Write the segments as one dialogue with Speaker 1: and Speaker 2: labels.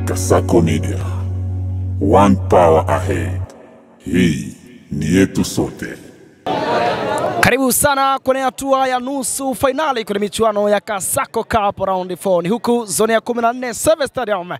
Speaker 1: Kasako Media. One power ahead. Hii ni yetu sote.
Speaker 2: Karibu sana kwenye hatua ya nusu finali kwenye michuano ya Kasako Cup round 4. Ni huku zone ya 14 Service Stadium.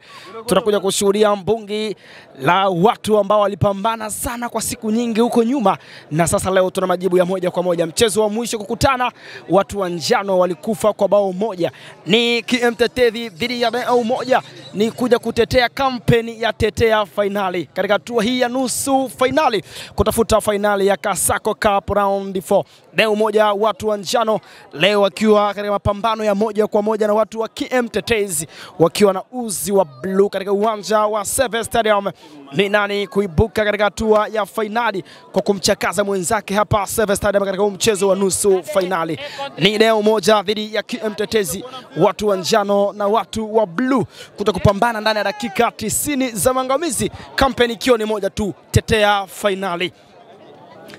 Speaker 2: Tunakuja kushuhudia mbungi la watu ambao walipambana sana kwa siku nyingi huko nyuma, na sasa leo tuna majibu ya moja kwa moja. Mchezo wa mwisho kukutana, watu wa njano walikufa kwa bao moja. Ni KMTT dhidi ya bao moja, ni kuja kutetea kampeni ya tetea finali katika hatua hii ya nusu finali kutafuta finali ya Kasako Cup round 4. Leo moja watu wa njano leo wakiwa katika mapambano ya moja kwa moja na watu wa KMTT wakiwa na uzi wa blue katika uwanja wa Service Stadium. Ni nani kuibuka katika hatua ya finali kwa kumchakaza mwenzake hapa Service Stadium katika mchezo wa nusu finali? Ni leo moja dhidi ya KMTT, watu wa njano na watu wa blue kutakupambana ndani ya dakika 90 za maangamizi, kampeni ikiwa ni moja tu, tetea finali.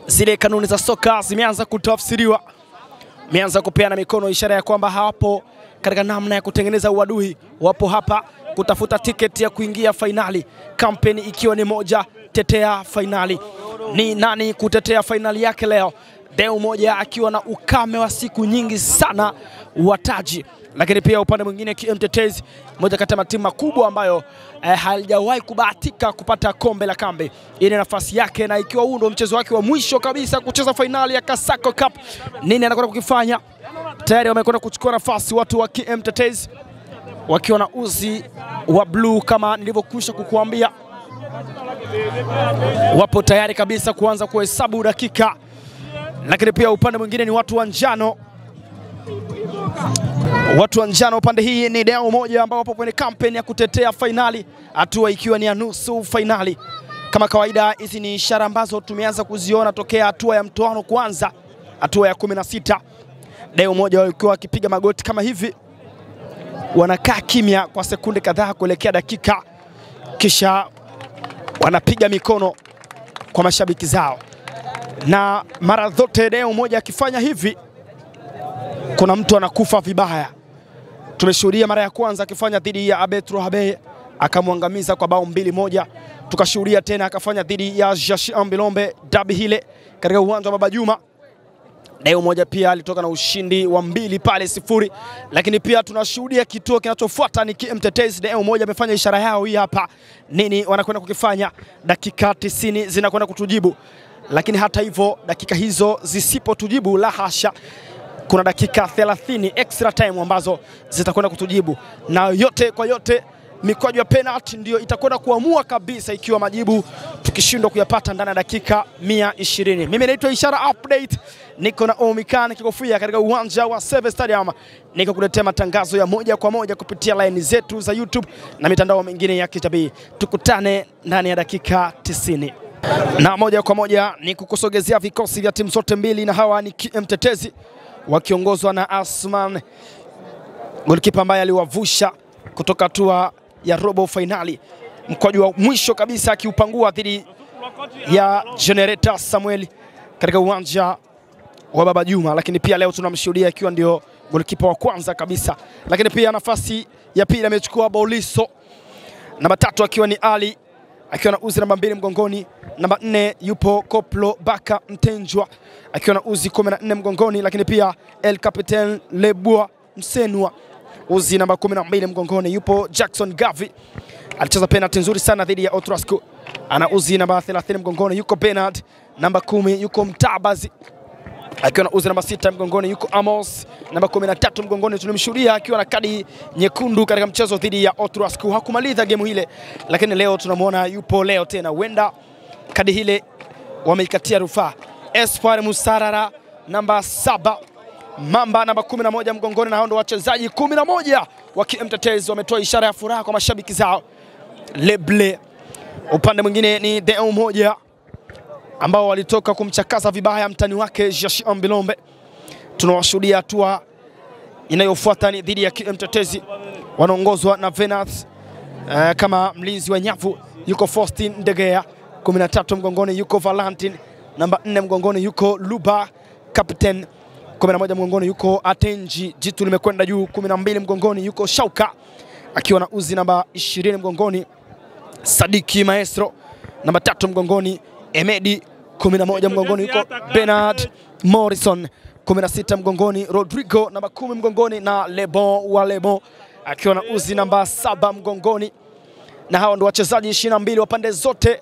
Speaker 2: Zile kanuni za soka zimeanza kutafsiriwa, zimeanza kupeana mikono, ishara ya kwamba hawapo katika namna ya kutengeneza uadui, wapo hapa kutafuta tiketi ya kuingia finali, kampeni ikiwa ni moja, tetea finali. Ni nani kutetea finali yake leo? Deo moja akiwa na ukame wa siku nyingi sana wa taji, lakini pia upande mwingine KMTT, moja kati ya matimu makubwa ambayo halijawahi kubahatika kupata kombe la kambi. Ile nafasi yake, na ikiwa huu ndio mchezo wake wa mwisho kabisa kucheza finali ya Kasako Cup, nini anakwenda kukifanya? Tayari wamekwenda kuchukua nafasi watu wa KMTT wakiwa na uzi wa blue kama nilivyokwisha kukuambia. Wapo tayari kabisa kuanza kuhesabu dakika, lakini pia upande mwingine ni watu wa njano. Watu wa njano upande hii ni deo moja ambao wapo kwenye kampeni ya kutetea finali, hatua ikiwa ni ya nusu finali. Kama kawaida, hizi ni ishara ambazo tumeanza kuziona tokea hatua ya mtoano kwanza, hatua ya 16. Deo moja walikuwa wakipiga magoti kama hivi, wanakaa kimya kwa sekunde kadhaa kuelekea dakika, kisha wanapiga mikono kwa mashabiki zao. Na mara zote deo moja akifanya hivi, kuna mtu anakufa vibaya. Tumeshuhudia mara ya kwanza akifanya dhidi ya Abetro Habe, akamwangamiza kwa bao 2-1. Tukashuhudia tena akafanya dhidi ya Jashi Ambilombe dabi hile katika uwanja wa Baba Juma. Deo moja pia alitoka na ushindi wa 2-0, lakini pia tunashuhudia kituo kinachofuata ni KMTT. Deo moja amefanya ishara yao hii hapa. Nini wanakwenda kukifanya? Dakika 90 zinakwenda kutujibu, lakini hata hivyo dakika hizo zisipotujibu, la hasha, kuna dakika 30 extra time ambazo zitakwenda kutujibu, na yote kwa yote mikwaju ya penalty ndio itakwenda kuamua kabisa ikiwa majibu tukishindwa kuyapata ndani ya dakika 120. Mimi naitwa Ishara Update, niko na Omikan kikofia katika uwanja wa Service Stadium, niko kuletea matangazo ya moja kwa moja kupitia line zetu za YouTube na mitandao mingine ya kijamii. Tukutane ndani ya dakika 90. Na moja kwa moja ni kukusogezea vikosi vya timu zote mbili, na hawa ni KMTT wakiongozwa na Asman, golikipa ambaye aliwavusha kutoka hatua ya robo finali, mkwaju wa mwisho kabisa akiupangua dhidi ya Generator Samuel katika uwanja wa Baba Juma. Lakini pia leo tunamshuhudia akiwa ndio golikipa wa kwanza kabisa, lakini pia nafasi ya pili amechukua Boliso, namba 3 akiwa ni Ali akiwa na uzi namba 2 mgongoni, namba 4 yupo Koplo Baka Mtenjwa akiwa na uzi 14 mgongoni, lakini pia El Capitan Lebua Msenwa uzi namba 12 mgongoni. Yupo Jackson Gavi, alicheza penalty nzuri sana dhidi ya Otrasco, ana uzi namba 30 mgongoni. Yuko Bernard namba 10, yuko Mtabazi akiwa na uzi namba 6 mgongoni, yuko Amos namba 13 mgongoni. Tunamshuhudia akiwa na kadi nyekundu katika mchezo dhidi ya Otrasco, hakumaliza game ile, lakini leo tunamuona yupo leo tena, huenda kadi ile wameikatia rufaa. Espoir Musarara namba 7, Mamba namba 11 mgongoni, na hao ndio wachezaji 11 wa KMTT wametoa ishara ya furaha kwa mashabiki zao. Leble upande mwingine ni deo moja ambao walitoka kumchakaza vibaya mtani wake Jashi Ambilombe. Tunawashuhudia hatua inayofuata ni dhidi ya KMTT, wanaongozwa na Venath kama mlinzi wa nyavu, yuko Faustin Ndegea 13 mgongoni, yuko Valentin namba 4 mgongoni, yuko Luba Captain 11 mgongoni, yuko Atenji jitu limekwenda juu 12 mgongoni, yuko Shauka akiwa na uzi namba 20 mgongoni, Sadiki Maestro namba 3 mgongoni, Emedi 11 mgongoni yuko Bernard Morrison 16 mgongoni, Rodrigo namba 10 mgongoni na Lebon wa Lebon akiwa na uzi namba 7 mgongoni. Na hao ndio wachezaji 22 wa pande zote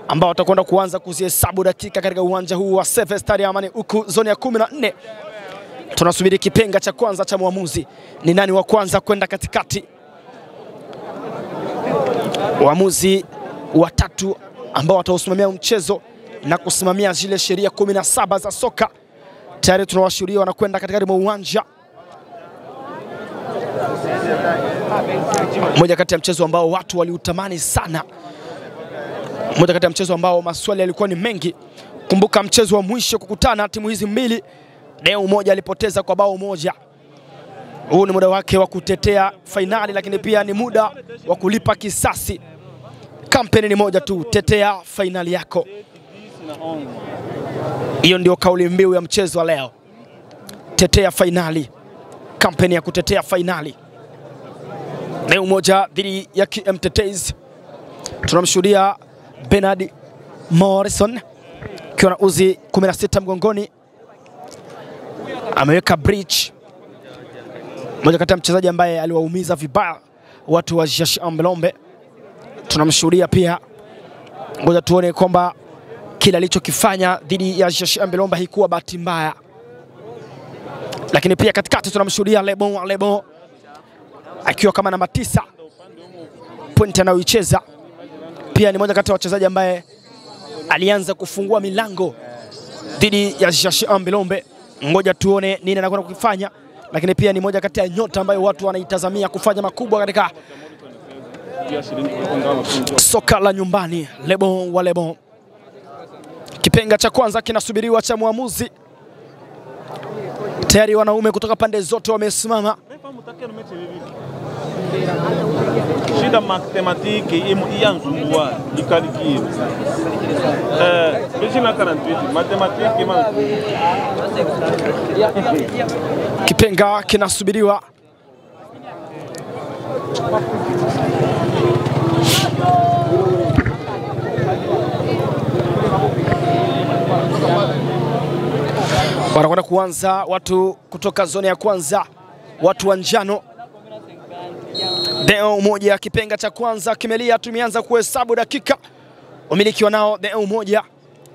Speaker 2: ambao watakwenda kuanza kuzihesabu dakika katika uwanja huu wa Sefe Stadium Amani, huku zoni ya 14. Tunasubiri kipenga cha kwanza cha muamuzi. Ni nani wa kwanza kwenda katikati? Waamuzi watatu ambao watausimamia mchezo na kusimamia zile sheria 17 za soka. Tayari tunawashuhudia wanakwenda katikati mwa uwanja. Moja kati ya mchezo ambao watu waliutamani sana. Moja kati ya mchezo ambao maswali yalikuwa ni mengi. Kumbuka mchezo wa mwisho kukutana timu hizi mbili, Deo moja alipoteza kwa bao moja. Huu ni muda wake wa kutetea fainali, lakini pia ni muda wa kulipa kisasi. Kampeni ni moja tu, tetea fainali yako. Hiyo ndio kauli mbiu ya mchezo wa leo. Tetea fainali. Kampeni ya kutetea fainali. Deo moja dhidi ya KM Tetezi. Tunamshuhudia Bernard Morrison akiwa na uzi 16 mgongoni, ameweka bridge. Mmoja kati ya mchezaji ambaye aliwaumiza vibaya watu wa Jeshi Ambelombe. Tunamshuhudia pia, ngoja tuone kwamba kila alichokifanya dhidi ya Jeshi Ambelombe haikuwa bahati mbaya. Lakini pia katikati tunamshuhudia Lebon akiwa kama namba 9, point anayoicheza. Pia ni moja kati ya wachezaji ambaye alianza kufungua milango dhidi ya Jeshi Ambelombe. Ngoja tuone nini anakwenda kufanya, lakini pia ni moja kati ya nyota ambayo watu wanaitazamia kufanya makubwa katika soka la nyumbani. Lebon wa Lebon. Kipenga cha kwanza kinasubiriwa cha muamuzi. Tayari wanaume kutoka pande zote wamesimama.
Speaker 3: Shida matematiki iyanzungua ikalikiri. Bishina 48 matematiki
Speaker 2: Kipenga kinasubiriwa. Wanakwenda kuanza watu kutoka zone ya kwanza, watu wa njano. Deo moja, kipenga cha kwanza kimelia. Tumeanza kuhesabu dakika. Umiliki wanao Deo moja,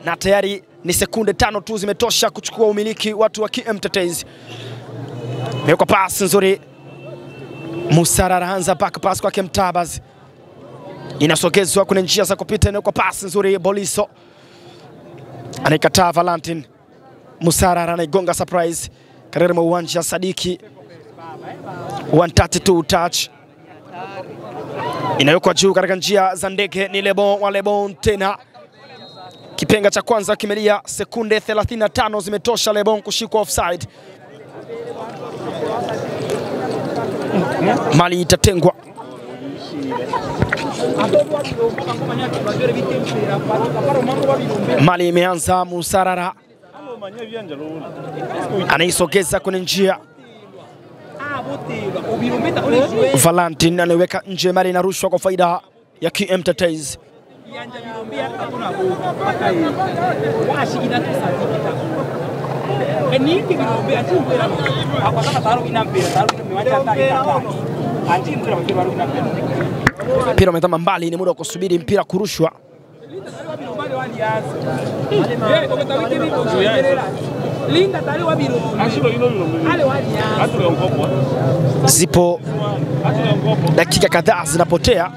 Speaker 2: na tayari ni sekunde 5 tu zimetosha kuchukua umiliki watu wa KM Tetezi. Mewekwa pasi nzuri. Musarara anza back pass kwa Mtabaz. Inasogezwa kwenye njia za kupita, inawekwa pasi nzuri. Boliso anaikataa Valentin. Musarara anaigonga surprise katika uwanja. Sadiki 132 touch inawekwa juu katika njia za ndege. Ni Lebon wa Lebon tena. Kipenga cha kwanza kimelia, sekunde 35 zimetosha Lebon kushikwa offside. Mali itatengwa. Mali imeanza. Musarara anaisogeza kwenye njia. Valentin anaweka nje. Mali inarushwa kwa faida ya KM Tetezi. Mpira umetama mbali, ni muda wa kusubiri mpira kurushwa. Zipo dakika kadhaa zinapotea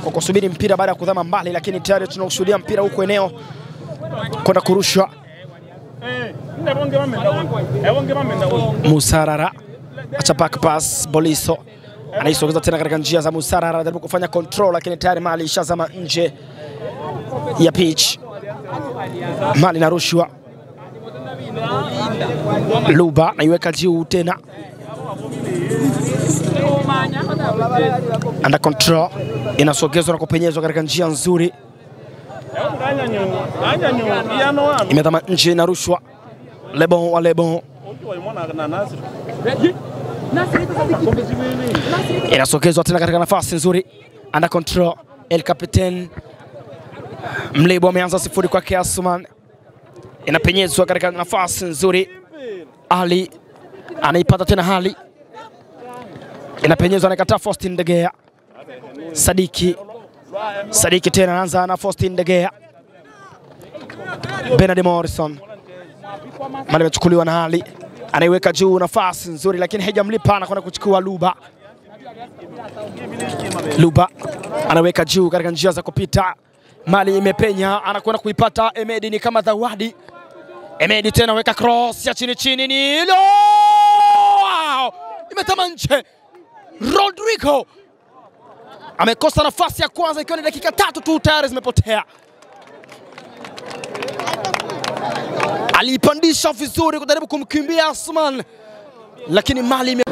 Speaker 2: kwa kusubiri mpira baada ya kudhama mbali, lakini tayari tunashuhudia mpira huko eneo kwenda kurushwa. Musarara acha back pass. Boliso anaisogeza tena katika njia za Musarara, anajaribu kufanya control, lakini tayari Mali ishazama nje ya pitch. Mali inarushwa. Luba naiweka juu tena. Under control, inasogezwa na kupenyezwa katika njia nzuri. Imedhama nje, inarushwa. Lebon wa Lebon. Inasogezwa tena katika nafasi nzuri, under control. El Captain Mlebo ameanza sifuri kwake Asuman. Inapenyezwa katika nafasi nzuri, Ali anaipata tena hali. Inapenyezwa, anakataa Faustin De Gea. Sadiki tena anaanza na Faustin De Gea. Bernard Morrison. Mali imechukuliwa na hali. Anaiweka juu, nafasi nzuri lakini haijamlipa, anakwenda kuchukua Luba anaweka juu katika njia za kupita. Mali imepenya, anakwenda kuipata Emedi, ni kama zawadi. Emedi tena weka cross ya chini ni wow! Imetama nje. Rodrigo amekosa nafasi ya kwanza ikiwa ni dakika 3 tu tayari zimepotea. Alipandisha vizuri kujaribu kumkimbia Asuman, lakini Mali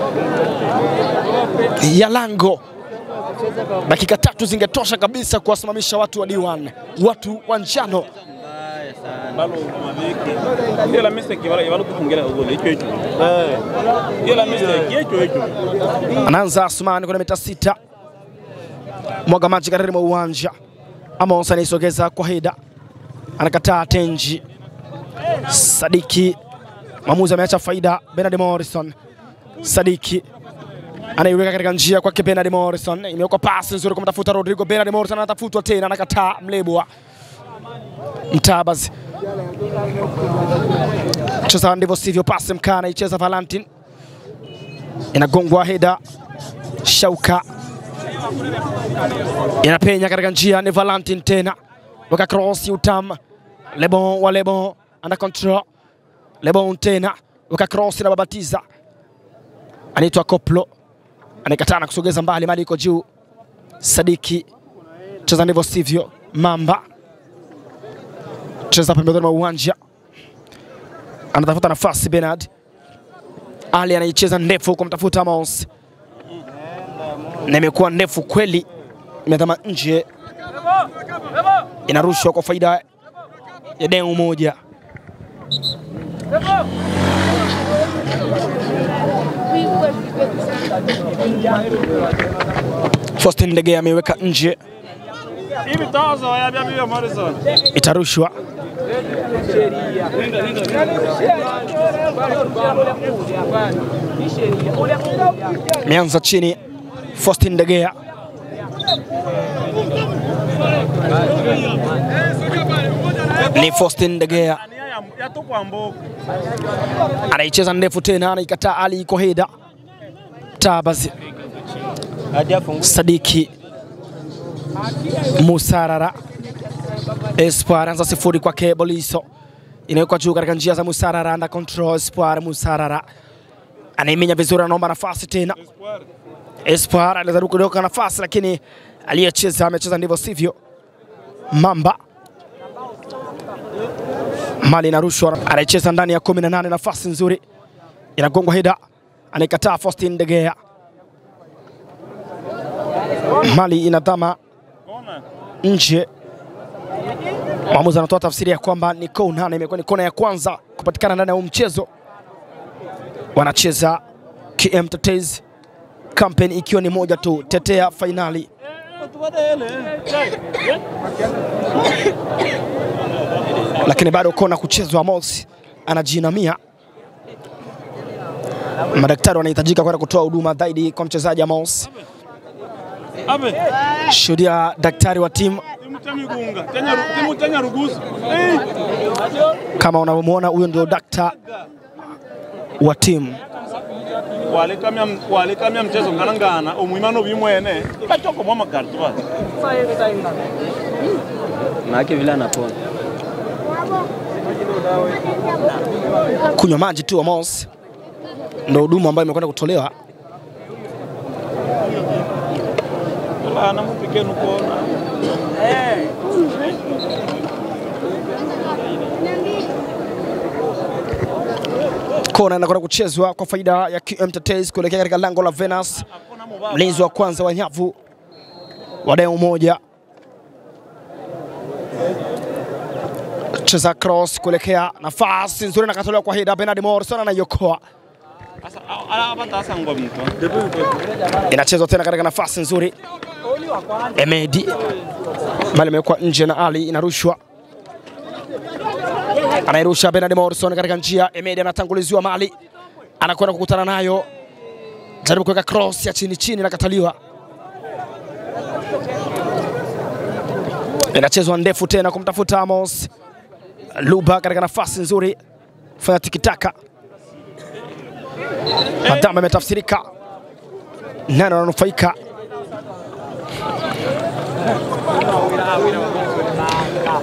Speaker 2: ya lango. Dakika 3 zingetosha kabisa kuwasimamisha watu wa D1, watu wa njano. Anaanza Asuman kuna mita 6. Mwaga maji katika mwa uwanja. Amos anaisogeza kwa Hida. Anakataa Tenji. Sadiki, mwamuzi ameacha faida. Bernard Morrison. Sadiki anaiweka katika njia kwake Bernard Morrison. Imewekwa pasi nzuri kumtafuta Rodrigo. Bernard Morrison anatafutwa tena, anakataa Mlebwa. Mtabazi cheza ndivyo sivyo, pasi mkana icheza Valentin. Inagongwa Heda. Shauka inapenya katika njia, ni Valentin tena. Weka cross utam. Lebon under control. Lebon tena weka cross na babatiza. Anaitwa Koplo. Anakataa na kusogeza mbali, Mali iko juu. Sadiki cheza ndivyo sivyo. Mamba cheza pembezoni mwa uwanja. Anatafuta nafasi Bernard. Ali anaicheza ndefu kumtafuta Amos. Na imekuwa ndefu kweli, imetama nje. Inarushwa kwa faida ya demu moja. Faustin De Gea ameweka nje. Itarushwa. Meanza chini Faustin De Gea. Ni Faustin De Gea. Anaicheza ndefu tena, anaikataa Ali iko Heda. Tabazi. Sadiki. Musarara. Espoir anza sifuri kwa Keboliso. Inawekwa juu katika njia za Musarara, under control. Espoir Musarara anaimenya vizuri, anaomba nafasi tena. Espoir alizaribu kudoka nafasi lakini aliyecheza amecheza ndivyo sivyo. Mamba. Mali inarushwa, anaicheza ndani ya 18, nafasi nzuri. Inagongwa Heda. Anaikataa Faustin De Gea. Mali inadhama nje. Mwamuzi anatoa tafsiri ya kwamba ni kona, na imekuwa ni kona ya kwanza kupatikana ndani ya mchezo. Wanacheza KM Tetezi, campaign ikiwa ni moja tu, tetea finali. Lakini bado kona kuchezwa. Amos anajinamia. Madaktari wanahitajika kwenda kutoa huduma zaidi kwa mchezaji Amos. Shuhudia daktari wa timu. Kama unavyomuona, huyo ndio daktari wa timu.
Speaker 3: Walikamia mchezo ngana omwimano bimwene bachoko mwa makarti ba
Speaker 4: Maana vile anapona.
Speaker 2: Kunywa maji tu Amos ndio huduma ambayo imekwenda kutolewa.
Speaker 3: ana mpikenu kona
Speaker 2: kona inakwenda kuchezwa kwa faida ya KM Tetezi kuelekea katika lango la Venus. Mlinzi wa kwanza wa nyavu wa demu moja. Cheza cross kuelekea nafasi nzuri na katolewa kwa Heda. Bernard Morrison anayokoa. Inachezwa tena katika nafasi nzuri. Emedi mali imekuwa nje na Ali, inarushwa. Anairusha Bernard Morrison katika njia. Emedi anatanguliziwa mali, anakwenda kukutana nayo, jaribu kuweka cross ya chini chini, nakataliwa. Inachezwa ndefu tena kumtafuta Amos Luba katika nafasi nzuri, fanya tikitaka. Madama imetafsirika, nani ananufaika?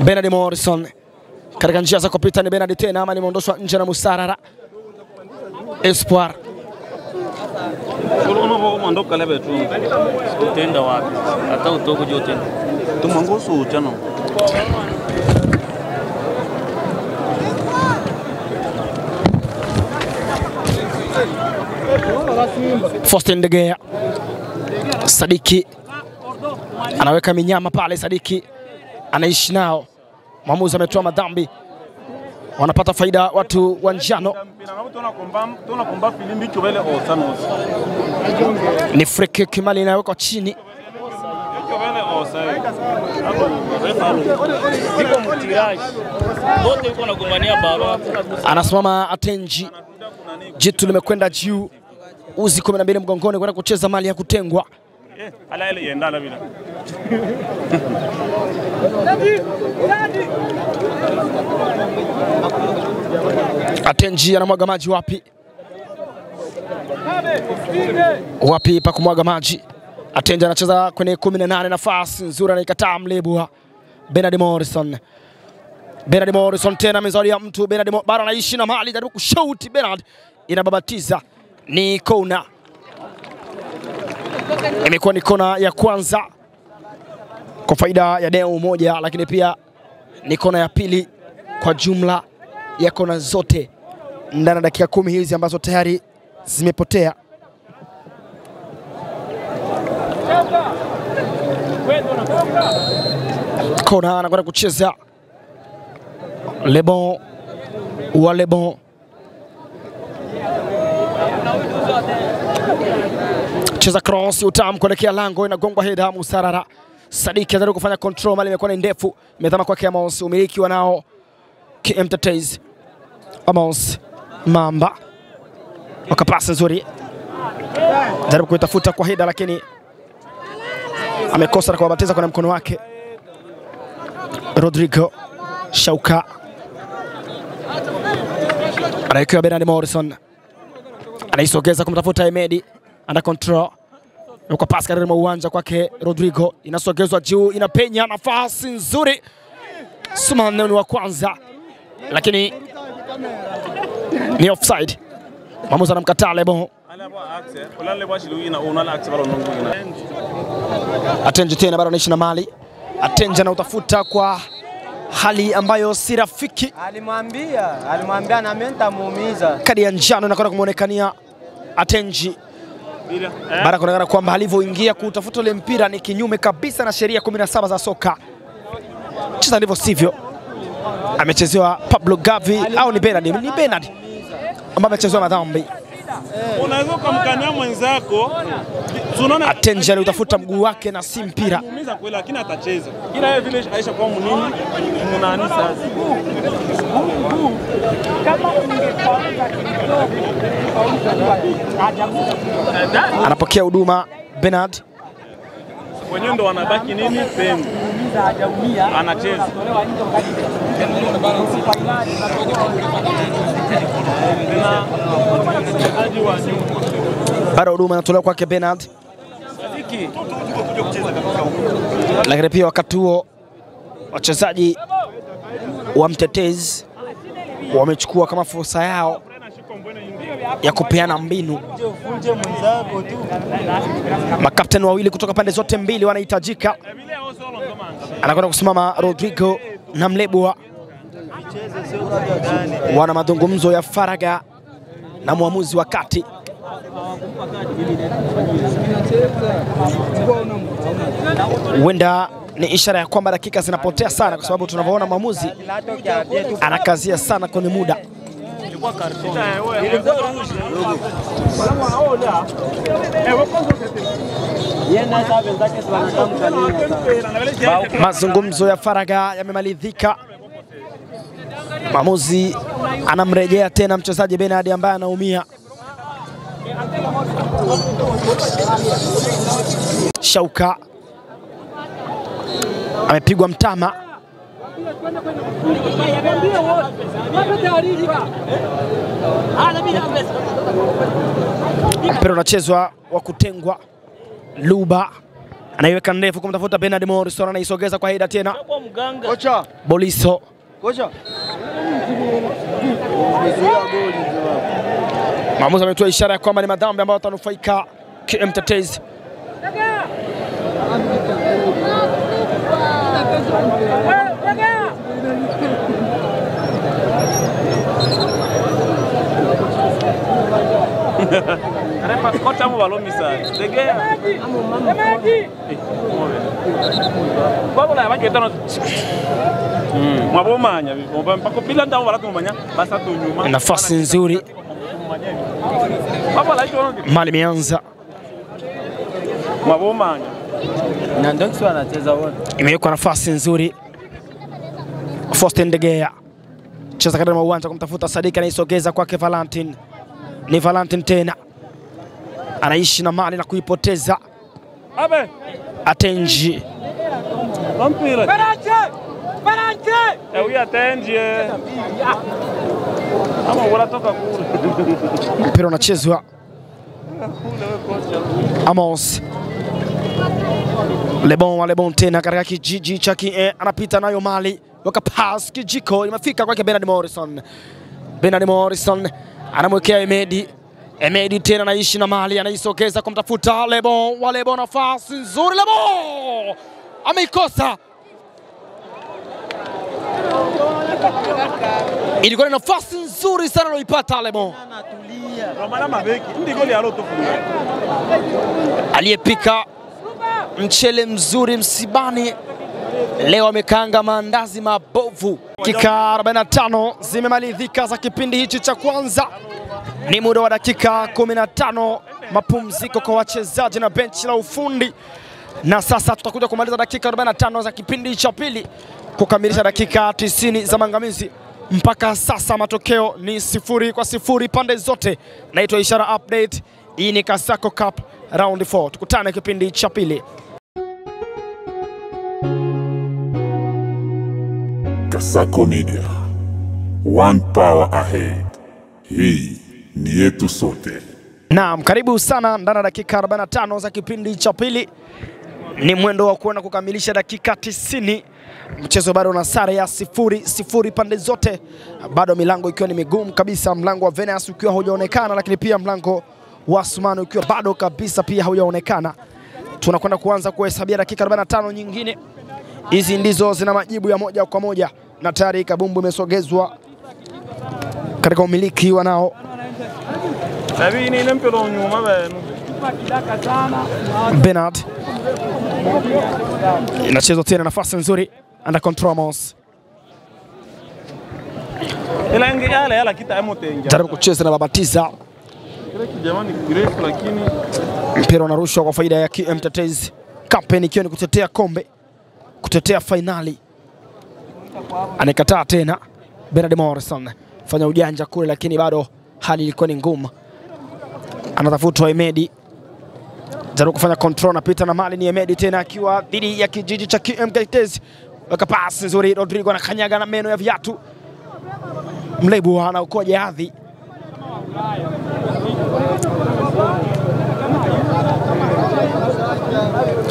Speaker 2: Bernard Morrison katika njia za kupita, ni Bernard tena, ama nimeondoshwa nje na Musarara. Espoir
Speaker 3: Unaondoka lebe tu. Utenda wapi? Hata utoko jote. Tumangoso uchano.
Speaker 2: Faustin De Gea, Sadiki anaweka minyama pale. Sadiki anaishi nao, mwamuzi ametoa madhambi, wanapata faida watu wa njano. Ni free kick, mali inawekwa chini. Anasimama Atenji, jitu limekwenda juu, uzi 12 mgongoni kwenda kucheza mali ya kutengwa. Atenji anamwaga maji wapi? Wapi pa kumwaga maji? Atenji anacheza kwenye 18, nafasi nzuri anaikataa Mlebwa. Bernard Morrison. Bernard Morrison tena mezali ya mtu. Bernard bara anaishi na mali, jaribu kushoot. Bernard inababatiza, ni kona. Imekuwa ni kona ya kwanza kwa faida ya Deo moja, lakini pia ni kona ya pili kwa jumla ya kona zote ndani ya dakika 10 hizi ambazo tayari zimepotea. Kona anakwenda kucheza Lebon wa Lebon. Cheza cross utamu kuelekea lango, inagongwa header. Musarara. Sadiki anajaribu kufanya control, mali imekuwa ni ndefu, imezama kwake Amos, umiliki wanao KM Tetez. Amos Mamba wakapasa nzuri, jaribu kuitafuta kwa header, lakini amekosa na kuwabatiza kwa mkono wake. Rodrigo Shauka anayekiwa Bernard Morrison, anaisogeza kumtafuta Emedi, ana control kwa pasi katika uwanja kwake Rodrigo, inasogezwa juu, inapenya, nafasi nzuri. Sumane ni wa kwanza, lakini ni offside. Mwamuzi anamkataa Lebon. Atenji tena bado anaishi na mali. Atenji anautafuta kwa hali ambayo si rafiki.
Speaker 4: Alimwambia na mimi nitamuumiza.
Speaker 2: Kadi ya njano inakwenda kumuonekania Atenji. Baada kuonekana kwamba alivyoingia kutafuta ile mpira ni kinyume kabisa na sheria 17 za soka. Cheza ndivyo sivyo. Amechezewa Pablo Gavi au ni Bernard? Ni Bernard ambaye amechezewa madhambi.
Speaker 3: Unaweza kumkania mwenzako.
Speaker 2: Atenji utafuta mguu wake na si mpira.
Speaker 3: Muumiza kweli, lakini atacheza. Kila yeye vile Aisha kwa munini munani sasa.
Speaker 2: Anapokea huduma Bernard.
Speaker 3: Wenyewe ndo wanabaki nini pengo. Anacheza.
Speaker 2: Bado huduma inatolewa kwake Bernard. Lakini pia wakati huo wachezaji wa Mtetezi wamechukua kama fursa yao ya kupeana mbinu. Makapteni wawili kutoka pande zote mbili wanahitajika. Anakwenda kusimama Rodrigo na Mlebwa, wana mazungumzo ya faraga na muamuzi wa kati. Huenda ni ishara ya kwamba dakika zinapotea sana, kwa sababu tunavyoona muamuzi anakazia sana kwenye muda.
Speaker 3: ilikuwa karton. Ilikuwa rouge.
Speaker 2: Mazungumzo ya faragha yamemalizika. Maamuzi anamrejea tena mchezaji Bernard ambaye anaumia. Shauka amepigwa mtama. Mpira unachezwa wa kutengwa. Luba anaiweka ndefu kumtafuta Bernard Morrison, anaisogeza kwa Haida tena.
Speaker 4: Kocha.
Speaker 2: Boliso.
Speaker 4: Kocha.
Speaker 2: Maamuzi ametoa ishara ya kwamba ni madhambi ambayo watanufaika KM Tetezi.
Speaker 3: Kocha mo balomisa. Tegea. Babo la baki tano. Mwabomanya. Mpaka bila ndao wala tumanya basa tu nyuma.
Speaker 2: Nafasi nzuri.
Speaker 3: Babo la hiyo.
Speaker 2: Mali imeanza.
Speaker 3: Mwabomanya.
Speaker 4: Na ndio anacheza wote.
Speaker 2: Imewekwa nafasi nzuri. Faustin De Gea cheza katika uwanja kumtafuta Sadiki, anaisogeza kwake Valentin. Ni Valentin tena anaishi na mali na kuipoteza.
Speaker 3: Abe
Speaker 2: Atenji
Speaker 3: Vampire Barante huyu Atenji ama wala toka kule.
Speaker 2: Mpira unachezwa. Amos Lebon tena katika kijiji cha anapita nayo mali, waka pass kijiko imefika kwake Bernard Morrison. Bernard Morrison anamwekea Emedi tena anaishi na mali, anaisogeza kumtafuta Lebon, nafasi nzuri, Lebon ameikosa. Ilikuwa ni nafasi nzuri sana aloipata Lebon. Aliyepika mchele mzuri msibani leo amekaanga maandazi mabovu. Dakika 45 zimemalizika za kipindi hichi cha kwanza. Ni muda wa dakika 15 mapumziko kwa wachezaji na benchi la ufundi. Na sasa tutakuja kumaliza dakika 45 za kipindi cha pili kukamilisha dakika 90 za maangamizi. Mpaka sasa matokeo ni 0-0 pande zote. Naitwa Ishara Update. Hii ni Kasako Cup round 4. Tukutane kipindi cha pili.
Speaker 1: Kasako Media, one power ahead. Hii ni yetu sote.
Speaker 2: Naam, karibu sana ndani ya dakika 45 za kipindi cha pili. Ni mwendo wa kuenda kukamilisha dakika 90. Mchezo bado na sare ya 0-0 pande zote. Bado milango ikiwa ni migumu kabisa, mlango wa Venus ukiwa haujaonekana, lakini pia mlango wa Sumano ukiwa bado kabisa pia haujaonekana. Tunakwenda kuanza kuhesabia dakika 45 nyingine. Hizi ndizo zina majibu ya moja kwa moja na tayari kabumbu imesogezwa katika umiliki wanao. Bernard inachezwa tena, nafasi nzuri, under control Amos. Jaribu kucheza na Babatiza. Mpira unarushwa kwa faida ya KM Tetezi. Kampeni ikiwa ni kutetea kombe, kutetea finali. Anakataa tena Bernard Morrison, fanya ujanja kule, lakini bado hali ilikuwa ni ngumu. Anatafutwa Emedi, jaribu kufanya control, na pita na mali ni Emedi tena akiwa dhidi ya kijiji cha KM Tetezi. Weka pasi nzuri, Rodrigo anakanyaga na meno ya viatu. Mlebu anaokoa jihadhi.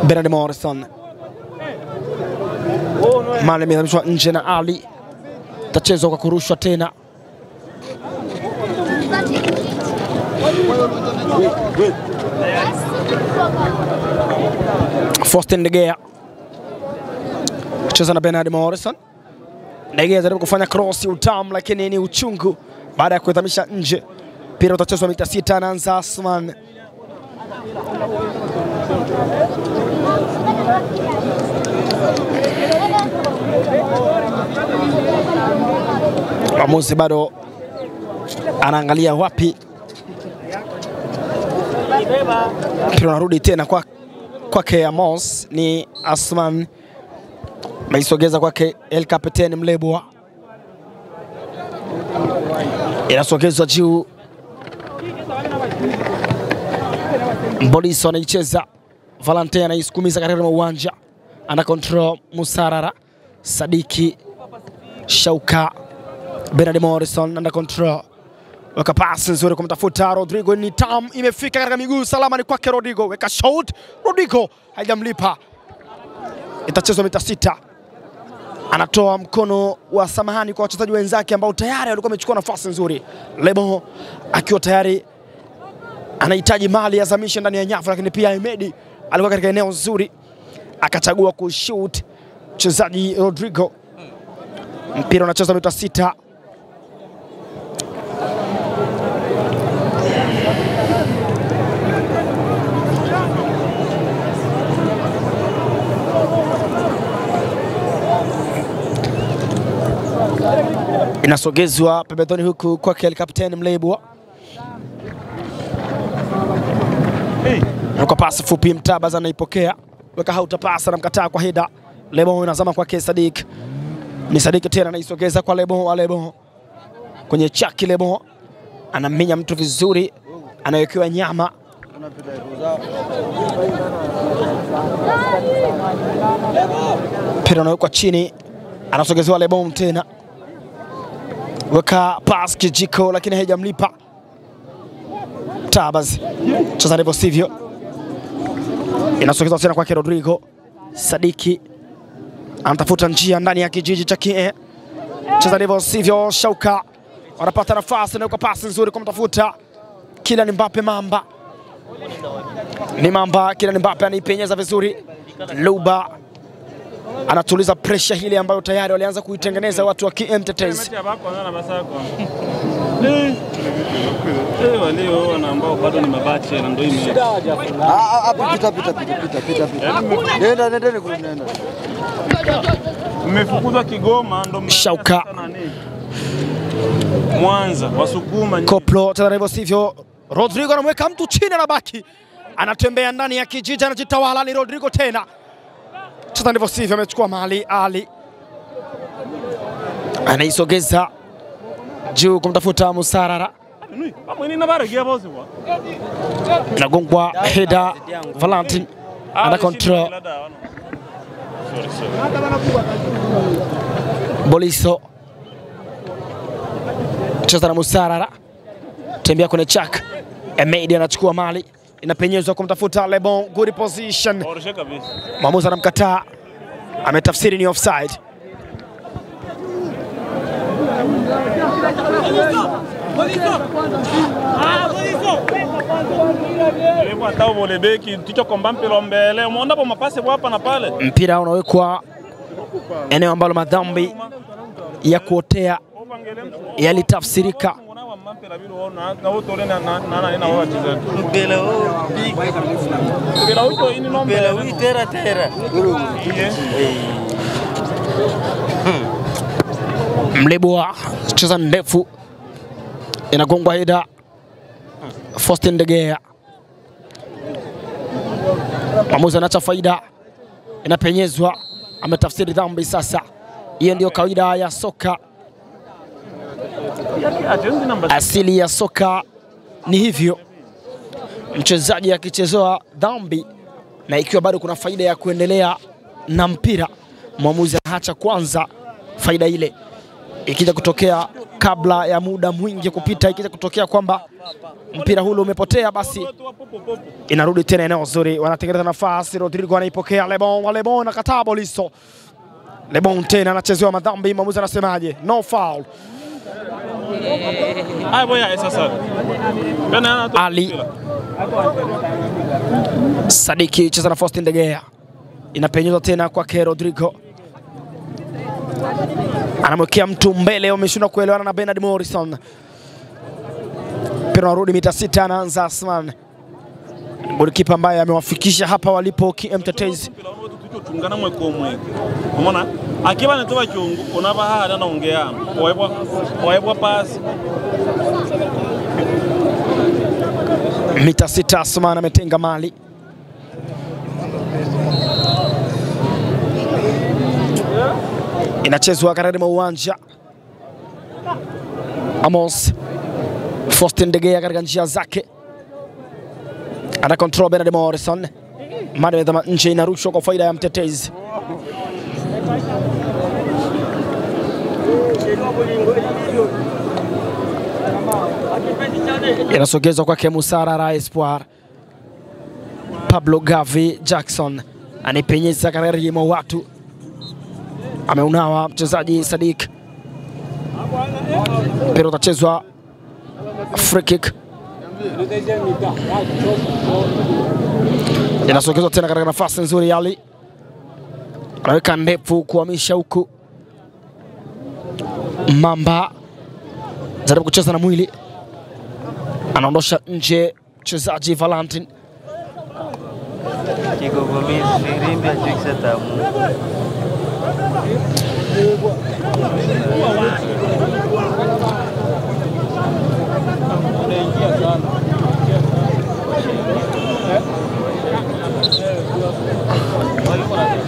Speaker 2: Bernard Morrison, mali imezamishwa nje na Ali. Tachezwa kwa kurushwa tena. Faustin De Gea cheza na Bernard Morrison. De Gea jaribu kufanya cross utamu, lakini ni uchungu baada ya kuithamisha nje. Mpira utachezwa mita 6, anaanza Asman. Maamuzi bado anaangalia wapi. Mpira unarudi tena kwake Amos, ni Asman ameisogeza kwake El Capitaine Mlebwa, inasogezwa juu. Boliso anaicheza, Valentin anaisukumiza katika uwanja, ana control Musarara, Sadiki Shauka, Bernard Morrison under control, weka pasi nzuri kumtafuta Rodrigo, ni tam imefika katika miguu salama, ni kwake Rodrigo, weka shot, Rodrigo haijamlipa, itachezwa mita 6. Anatoa mkono wa samahani kwa wachezaji wenzake ambao tayari walikuwa wamechukua nafasi nzuri. Lebon akiwa tayari anahitaji mali ya zamisha ndani ya nyavu, lakini pia Ahmed alikuwa katika eneo nzuri akachagua kushoot mchezaji Rodrigo. Mpira unachezwa mita 6. Inasogezwa pembezoni huku kwa El Capitaine Mlebwa. Kwa pasi fupi Mtabaza anaipokea, weka hauta pasa na mkataa kwa heda. Lebon inazama kwa Sadik. Ni Sadik tena anaisogeza kwa Lebon, Lebon kwenye chaki, Lebon anaminya mtu vizuri, anawekewa nyama. Mpira unawekwa chini, anasogezewa Lebon tena, weka pass kijiko lakini haijamlipa. Tabaz cheza ndivyo sivyo, inasogezwa tena kwake Rodrigo. Sadiki anatafuta njia ndani ya kijiji cha Kie, cheza ndivyo sivyo. Shauka wanapata nafasi na kwa pasi nzuri kumtafuta Kylian Mbappe. Mamba ni Mamba, Kylian Mbappe anaipenyeza vizuri. Luba anatuliza pressure hili ambayo tayari walianza kuitengeneza watu wa KMTTs.
Speaker 3: Walio na ambao bado ni mabache na ndio ime. Nenda. Mmefukuzwa Kigoma ndo
Speaker 2: Shauka
Speaker 3: Mwanza wasukuma
Speaker 2: Koplo tena sivyo. Rodrigo anamweka mtu chini, anabaki anatembea ndani ya kijiji, anajitawala. Ni Rodrigo tena, cheza ndivyo sivyo, amechukua mali. Ali anaisogeza juu kumtafuta Musarara, nagongwa heda. Valentin ana control. Boliso cheza na Musarara, tembea kwenye chak. Ahmed anachukua mali, inapenyezwa kumtafuta Lebon, good position. Mwamuzi anamkataa, ametafsiri ni offside. Mpira unawekwa eneo ambalo madhambi ya kuotea yalitafsirika. Mlebwa cheza ndefu, inagongwa heda. Faustin De Gea, mwamuzi anacha faida, inapenyezwa, ametafsiri dhambi. Sasa hiyo ndio kawaida ya soka, asili ya soka ni hivyo, mchezaji akichezewa dhambi na ikiwa bado kuna faida ya kuendelea na mpira, mwamuzi anaacha kwanza faida ile. Ikija kutokea kabla ya muda mwingi kupita, ikija kutokea kwamba mpira huu umepotea, basi inarudi tena eneo zuri, wanatengeneza nafasi. Rodrigo anaipokea, Lebon anakataa. Boliso, Lebon tena anachezewa madhambi, mwamuzi anasemaje? No foul. Ali Sadiki cheza na Faustin De Gea, inapenyezwa tena kwa Rodrigo, anamwekea mtu mbele, wameshindwa kuelewana na Bernard Morrison. Mpira unarudi mita 6, anaanza Asman, golikipa ambaye amewafikisha hapa walipo KMTTs.
Speaker 3: Tungana mwekomwe. Umeona? Akiba netoba kyungu onaba hada naongea. Waebwa pass.
Speaker 2: Mita 6 Asman ametenga mali. Inachezwa katikati mwa uwanja. Amos Faustin De Gea katika njia zake. Ana control Bernard Morrison. Mada ya nje inarushwa kwa faida ya mtetezi. Inasogezwa kwake Musara Ra Espoir. Pablo Gavi Jackson anipenyeza katika mwa watu. Ameunawa mchezaji Sadik. Pero utachezwa free kick. Inasogezwa tena katika nafasi nzuri Ali. Anaweka ndefu kuhamisha huku. Mamba jaribu kucheza na mwili. Anaondosha nje mchezaji Valentin.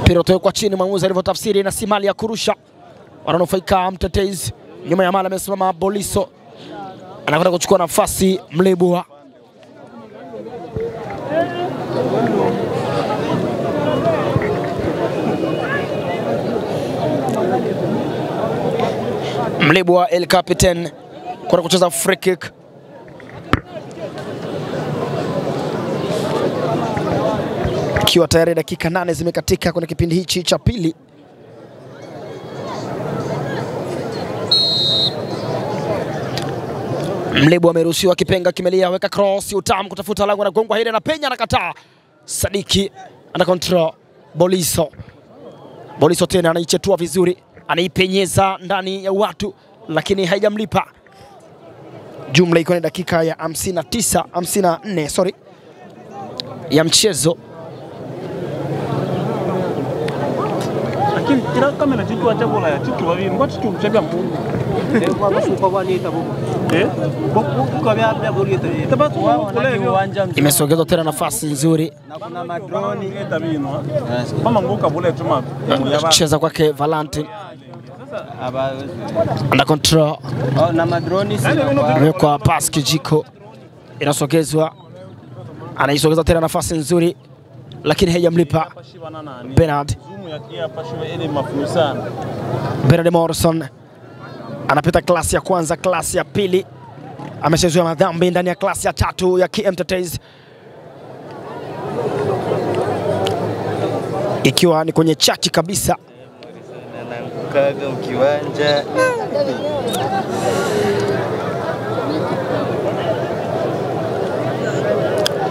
Speaker 2: Piroto kwa chini, mwamuzi alivyotafsiri na si mali ya kurusha. Wananufaika mtetezi. Nyuma ya mali amesimama Boliso. Anakwenda kuchukua nafasi Mlebwa. Mlebwa El Capitan kwa kucheza free kick. Ikiwa tayari dakika 8 zimekatika kwenye kipindi hichi cha pili. Mlebwa ameruhusiwa, kipenga kimelia, weka cross utamu kutafuta lango na gongwa hili na penya anakataa. Sadiki ana control Boliso. Boliso tena anaichetua vizuri, anaipenyeza ndani ya watu lakini haijamlipa. Jumla iko ni dakika ya 54 ya mchezo.
Speaker 3: Lakini kila kamera jitu acha bola ya jitu babiri ngwati tumchega mpungu.
Speaker 4: Kwa basuka kwa nita bubu. Kwa bya boli tabatu kule uwanja.
Speaker 2: Imesogezwa tena nafasi nzuri.
Speaker 4: Na kuna madroni
Speaker 3: Tabino. Mama ngoka bole tuma.
Speaker 2: Cheza kwake Valentin. Ana control.
Speaker 4: Na madroni
Speaker 2: Kwa pass kijiko. Inasogezwa. Anaisogeza tena nafasi nzuri lakini haijamlipa. Bernard Morrison anapita klasi ya kwanza, klasi ya pili. Amechezwa madhambi ndani ya klasi ya 3 ya KMTTs. Ikiwa ni kwenye chachi kabisa.
Speaker 4: kaga ukiwanja.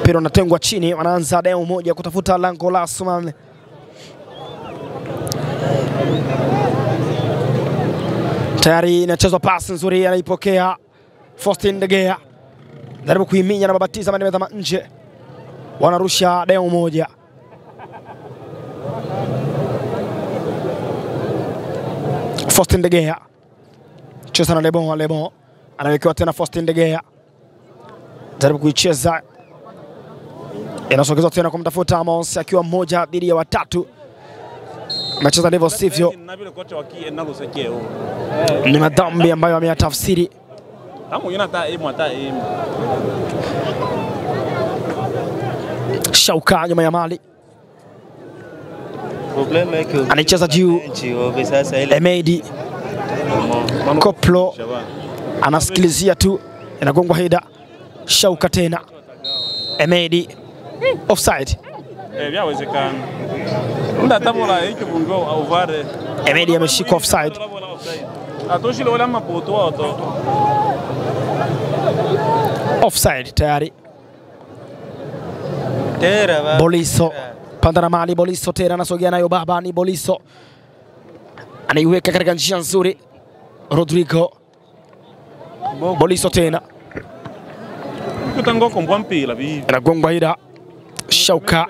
Speaker 2: Pero natengwa chini, wanaanza deo moja kutafuta lango la Asman. Tayari inachezwa pasi nzuri, anaipokea Faustin De Gea. Jaribu kuiminya na babatiza maneno nje. Wanarusha deo moja. Faustin De Gea. Cheza na Lebon. Anawekewa tena Faustin De Gea. Jaribu kuicheza. Inasogezwa tena kumtafuta Amos akiwa mmoja dhidi ya watatu. Amecheza ndivyo sivyo. Ni madhambi ambayo ameyatafsiri. Shauka nyuma ya mali. Anaicheza juu. Emedi Koplo anasikilizia tu, inagongwa hida. Shauka tena. Emedi offside.
Speaker 3: Vyawezekana. Nda tabola hiki bungo au vare.
Speaker 2: Emedi ameshika offside.
Speaker 3: Atoshile wala mapoto auto.
Speaker 2: Offside tayari.
Speaker 4: Tera
Speaker 2: Boliso pandana mali. Boliso tena anasogea nayo baba, ni Boliso anaiweka katika njia nzuri. Rodrigo Boliso tena
Speaker 3: Kutango kombwa mpira bibi.
Speaker 2: anagongwa hida. Shauka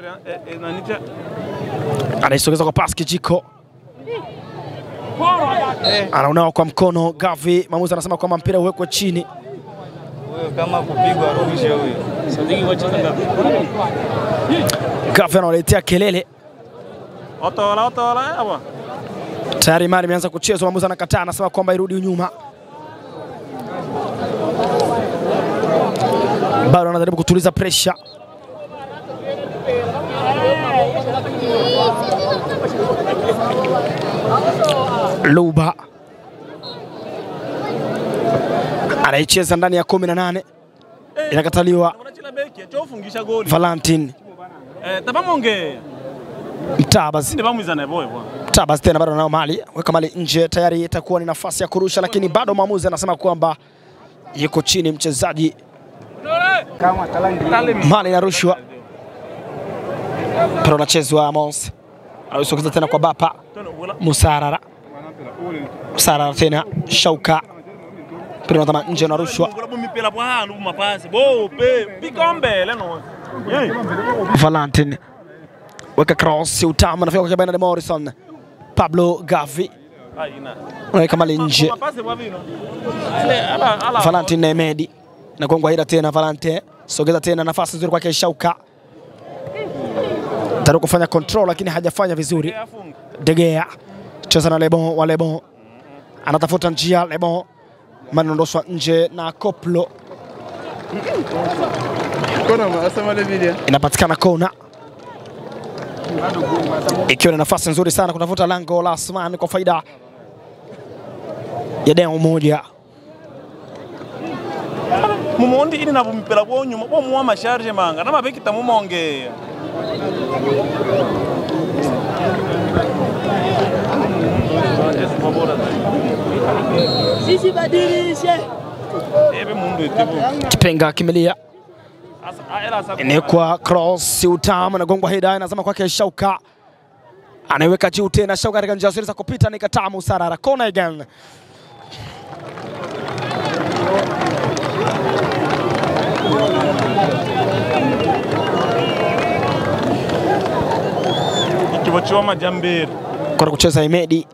Speaker 2: anaisogeza kwa pasi kijiko. Anaonawa kwa mkono Gavi. Maamuzi anasema kwamba mpira uwekwe chini.
Speaker 3: kama kupigwa rudishe huyo. Sadiki wacheza ngapi?
Speaker 2: Gavi analetea kelele.
Speaker 3: Otola hapa.
Speaker 2: Tayari mali imeanza kuchezwa, mwamuzi anakataa, anasema kwamba irudi nyuma. Bado anajaribu kutuliza pressure. Luba anaicheza ndani ya 18, inakataliwa. Valentin Mtabas tena bado anao mali, weka mali nje, tayari itakuwa ni nafasi ya kurusha, lakini bado mwamuzi anasema kwamba yuko chini mchezaji. Mali inarushwa, pero anachezwa Amos, anasogeza tena kwa Bapa. Musarara tena Shauka, pero natama nje, anarushwa. Valentin weka cross utamu, anafika kwa Bernard Morrison. Pablo Gavi weka mali nje. Valentin na Emedi na gongwa hila tena. Valentin sogeza tena, nafasi nzuri kwake Shauka, tayari kufanya control lakini hajafanya vizuri. De Gea cheza na Lebon, anatafuta njia. Lebon manondoshwa nje na Koplo, inapatikana kona, ikiwa ni nafasi nzuri sana kutafuta lango la Asmani kwa faida ya Deo moja.
Speaker 3: Mumundi ini nabumpela kwa nyuma kwa muwa masharge manga na mabeki tamumonge.
Speaker 5: Sisi badilishe.
Speaker 2: Kipenga kimelia, inekwa cross utamu na gongwa hida, inazama kwake Shauka, anaiweka juu tena. Shauka katika njia nzuri za kupita, ni katamu Sarara. Kona again.
Speaker 3: Kibochoma Jambir
Speaker 2: kwa kucheza Emedi.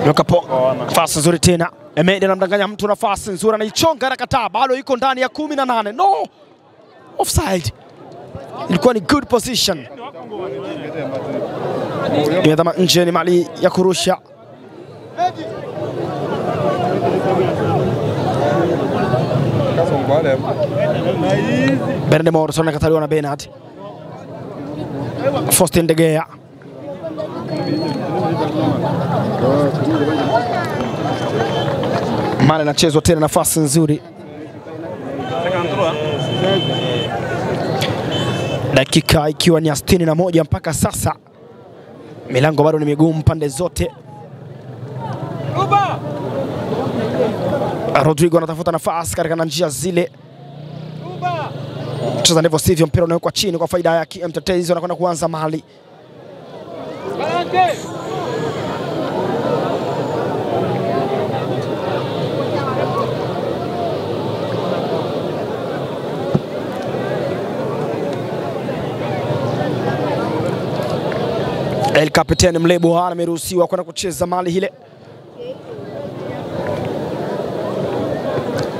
Speaker 2: Nukapo nafasi nzuri tena. Emedi anamdanganya mtu, nafasi nzuri anaichonga, anakataa, bado iko ndani ya 18. No! Offside. Ilikuwa ni good position. Imedama nje, ni mali ya kurusha. Bernard Morrison anakataliwa na Bernard. Faustin De Gea mali anachezwa tena, nafasi nzuri. Dakika ikiwa ni 61 mpaka sasa, milango bado ni migumu pande zote. Rodrigo anatafuta nafasi katika njia zile, cheza ndivyo sivyo, mpira unawekwa chini kwa faida ya Mtetezi, anakwenda kuanza mali. El Capitani Mlebo ameruhusiwa kwenda kucheza mali hile,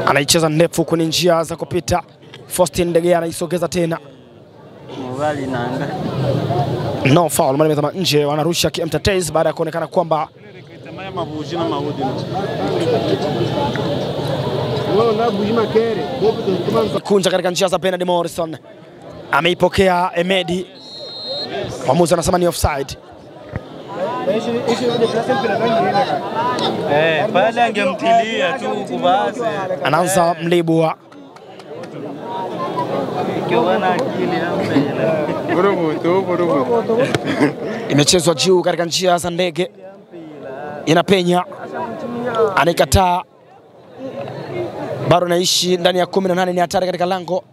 Speaker 2: anaicheza ndefu kwenye njia za kupita. Faustin De Gea anaisogeza tena, no foul, mali imetama nje. Wanarusha Mtetezi baada ya kuonekana kwamba kunja katika njia za Bernard Morrison. Ameipokea Emedi, mwamuzi anasema ni offside.
Speaker 3: Pale angemtilia tu kubase.
Speaker 2: Anaanza Mlebwa. Imechezwa juu katika njia za ndege, inapenya, anaikataa, bado naishi ndani ya 18, ni hatari katika lango.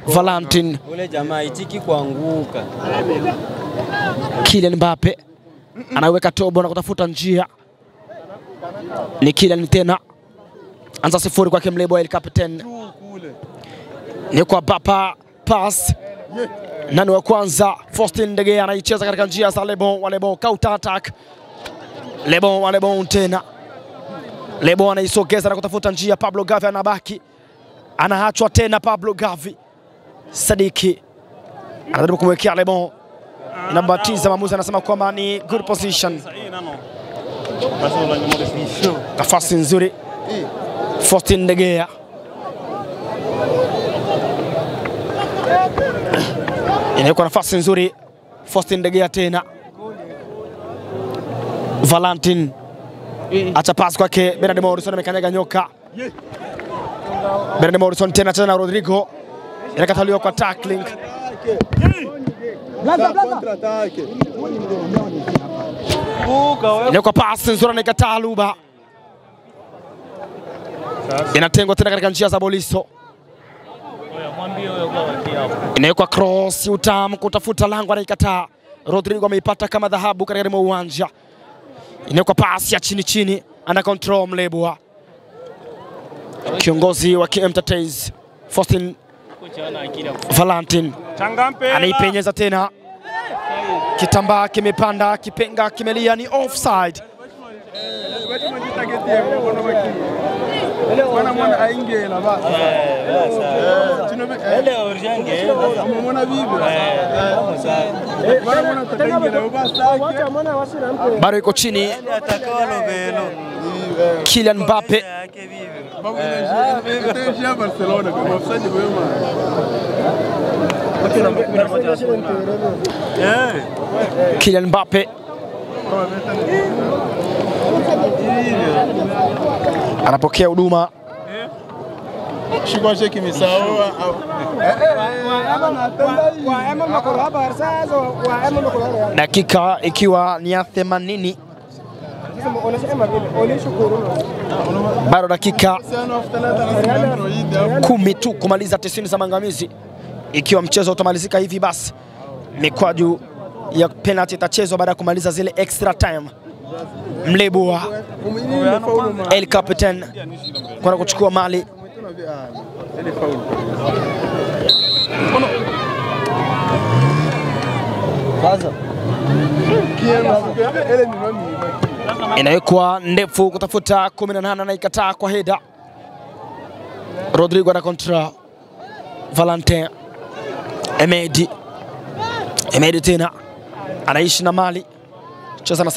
Speaker 2: Valentin
Speaker 6: ule jamaa itiki kuanguka.
Speaker 2: Kylian Mbappe anaweka tobo na kutafuta njia, ni Kylian tena, anza sifuri kwake Mlebwa. El Capitani ni kwa Bapa, pass Nani wa kwanza? Faustin De Gea anaicheza katika njia za Lebon counter attack. Lebon tena. Lebon anaisogeza na kutafuta njia. Pablo Gavi anabaki. Anaachwa tena Pablo Gavi. Sadiki anajaribu kumwekea Lebon. Inambatiza, maamuzi anasema kwamba ni good position. Nafasi nzuri. Faustin De Gea. Inawekwa nafasi nzuri. Faustin De Gea tena. Valentin. Acha pass kwake Bernard Morrison, amekanyaga nyoka. Bernard Morrison tena na Rodrigo. Inakataliwa kwa tackling. Inawekwa pass nzuri na ikataa Luba. Inatengwa tena katika njia za Boliso. Inawekwa cross utamu kutafuta lango na ikataa. Rodrigo ameipata kama dhahabu katika uwanja. Inawekwa pasi ya chini ana control Mlebwa. Kiongozi wa KMTTs Faustin Valentin anaipenyeza tena. Kitambaa kimepanda, kipenga kimelia, ni offside. Bado iko chini Kylian Mbappe. Kylian Mbappe anapokea huduma. Dakika ikiwa ni ya 80. Bado dakika 10 tu kumaliza 90 za maangamizi. Ikiwa mchezo utamalizika hivi basi mikwaju ya penalty itachezwa baada ya kumaliza zile extra time. Mlebwa El Capitan kwa kuchukua mali. Inawekwa ndefu kutafuta 18 na ikataa kwa heda. Rodrigo na kontra Valentin. Emedi tena anaishi na mali. Cheza na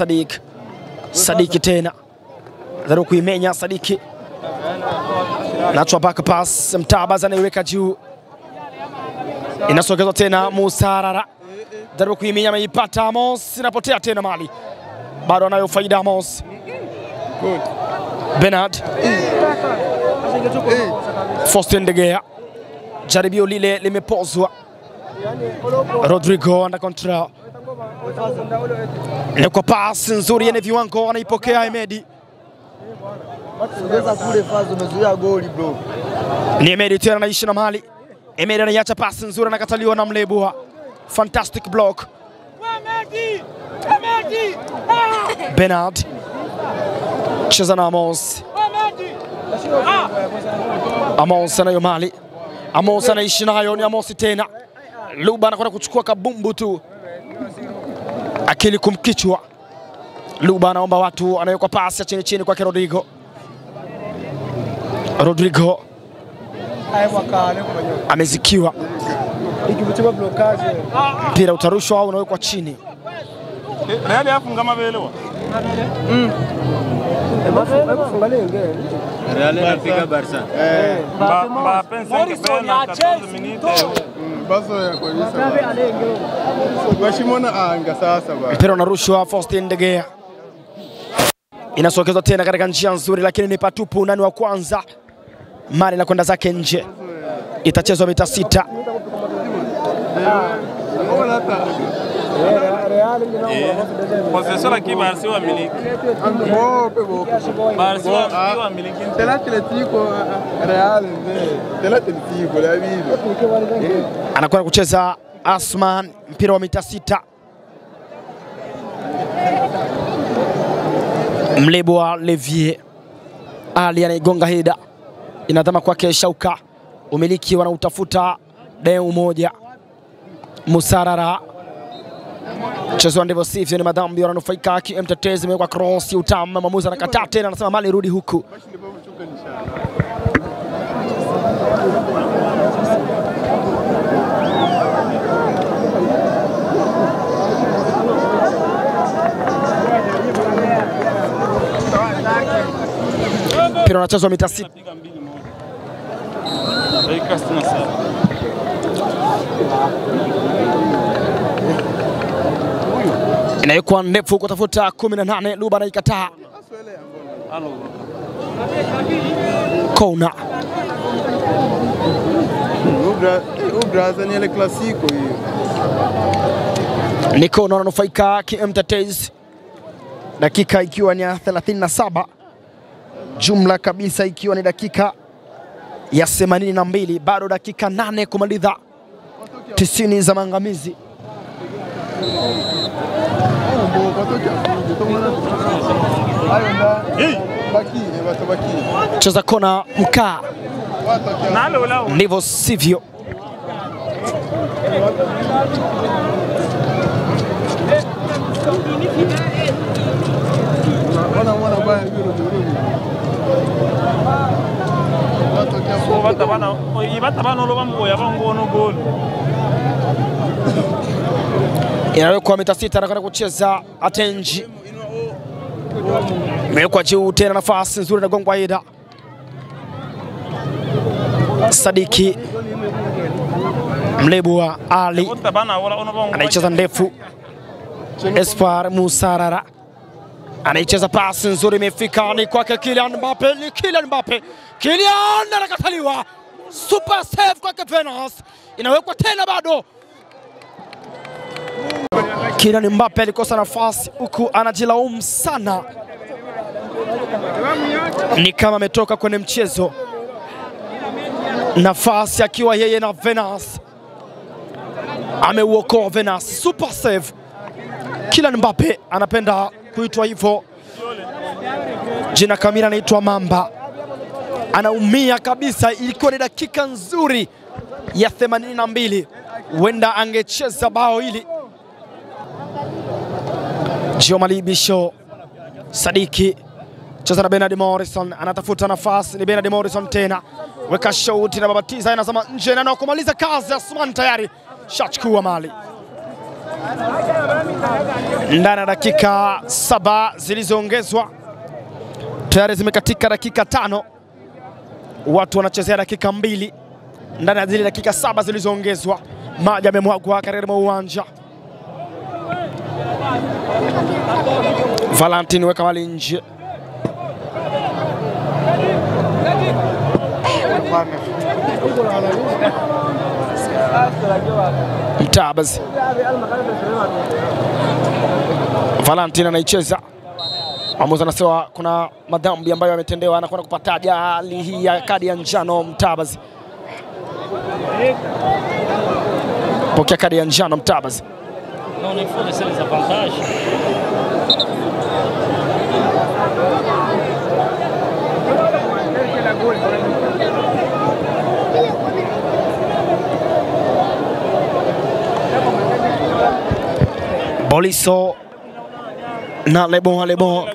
Speaker 2: Sadiki tena anajaribu kuimenya Sadiki. Nachwa back pass, Mtabaza anaiweka juu. Inasogezwa tena Musarara. Anajaribu kuimenya, ameipata Amos, inapotea tena mali. Bado anayo faida Amos. Bernard. Faustin De Gea. Jaribio lile limepozwa. Rodrigo under control. Kwa pass nzuri yenye viwango anaipokea Emedi. Ni Emedi tena anaishi na mali. Emedi anaiacha pass nzuri, anakataliwa na Mlebwa. Fantastic block. Bernard. Cheza na Amos. Amos anayo mali. Amos anaishi nayo, ni Amos tena. Luba anakwenda kuchukua kabumbu tu. Akili kumkichwa. Luba anaomba watu, anawekwa pasi ya chini kwa Rodrigo. Rodrigo amezikiwa. Mpira utarushwa au unawekwa chini.
Speaker 5: Real afunga mabelewa.
Speaker 6: Real inapiga Barca.
Speaker 5: Ba pensa que pena 14 minutos.
Speaker 7: Baso ya kabisa. Washimona anga sasa bwana.
Speaker 2: Mpira unarushwa. Faustin De Gea inasogezwa tena katika njia nzuri, lakini ni patupu. Nani wa kwanza? Mali na kwenda zake nje. Itachezwa mita 6.
Speaker 5: Possession aqui Barca wa miliki. Barca wa miliki.
Speaker 7: Tela Atletico Real Tela Atletico la vida.
Speaker 2: Anakwenda kucheza Asman, mpira wa mita 6. Mlebwa Levier Ali anaigonga heda, inadhama kwake Shauka. Umiliki wanautafuta deu moja. Musarara. Mchezo ndivyo sivyo, ni madhambi wananufaika. Mtetezi imewekwa cross utamu, mwamuzi anakataa tena, anasema mali rudi huku. Mpira unachezwa mita 6. Inayekuwa ndefu kutafuta 18, Luba anaikataa. Kona.
Speaker 7: Ubraza ni ile klasiko hiyo.
Speaker 2: Ni kona ananufaika Mtetezi. Dakika ikiwa ni 37. Jumla kabisa ikiwa ni dakika ya 82, bado dakika 8 kumaliza 90 za maangamizi. Cheza kona Mkaa. Ndivyo sivyo. Inawekwa mita 6, anakwenda kucheza Atenji. Imewekwa juu tena, nafasi nzuri na gongwa Ida. Sadiki Mlebua Ali anaicheza ndefu. Espoir Musarara anaicheza pasi nzuri, imefika ni kwake Kylian Mbappe. Ni Kylian Mbappe. Kylian anakataliwa. Super save kwake Venus. Inawekwa tena bado. Kylian Mbappe alikosa nafasi huku anajilaumu sana. Ni kama ametoka kwenye mchezo. Nafasi akiwa yeye na Venus. Ameuokoa Venus. Super save. Kylian Mbappe anapenda kuitwa hivyo. Jina kamili anaitwa Mamba. Anaumia kabisa, ilikuwa ni dakika nzuri ya 82. Wenda angecheza bao hili. Jomali Bisho. Sadiki cheza na Bernard Morrison, anatafuta nafasi, ni Bernard Morrison tena. Weka shoti na babatiza, anasema nje na kumaliza kazi. Asman tayari shachukua mali. Ndani ya dakika 7 zilizoongezwa, tayari zimekatika dakika 5. Watu wanachezea dakika 2 ndani ya zile dakika 7 zilizoongezwa. Maji yamemwagwa katika uwanja. Valentin weka mali nje. Mtabazi. Valentin anaicheza. Mwamuzi anasema kuna madhambi ambayo yametendewa, anakwenda kupata ajali hii ya kadi ya njano Mtabazi. Pokea kadi ya njano Mtabazi.
Speaker 3: Não, nem foda-se essa vantagem.
Speaker 2: Boliso na Lebon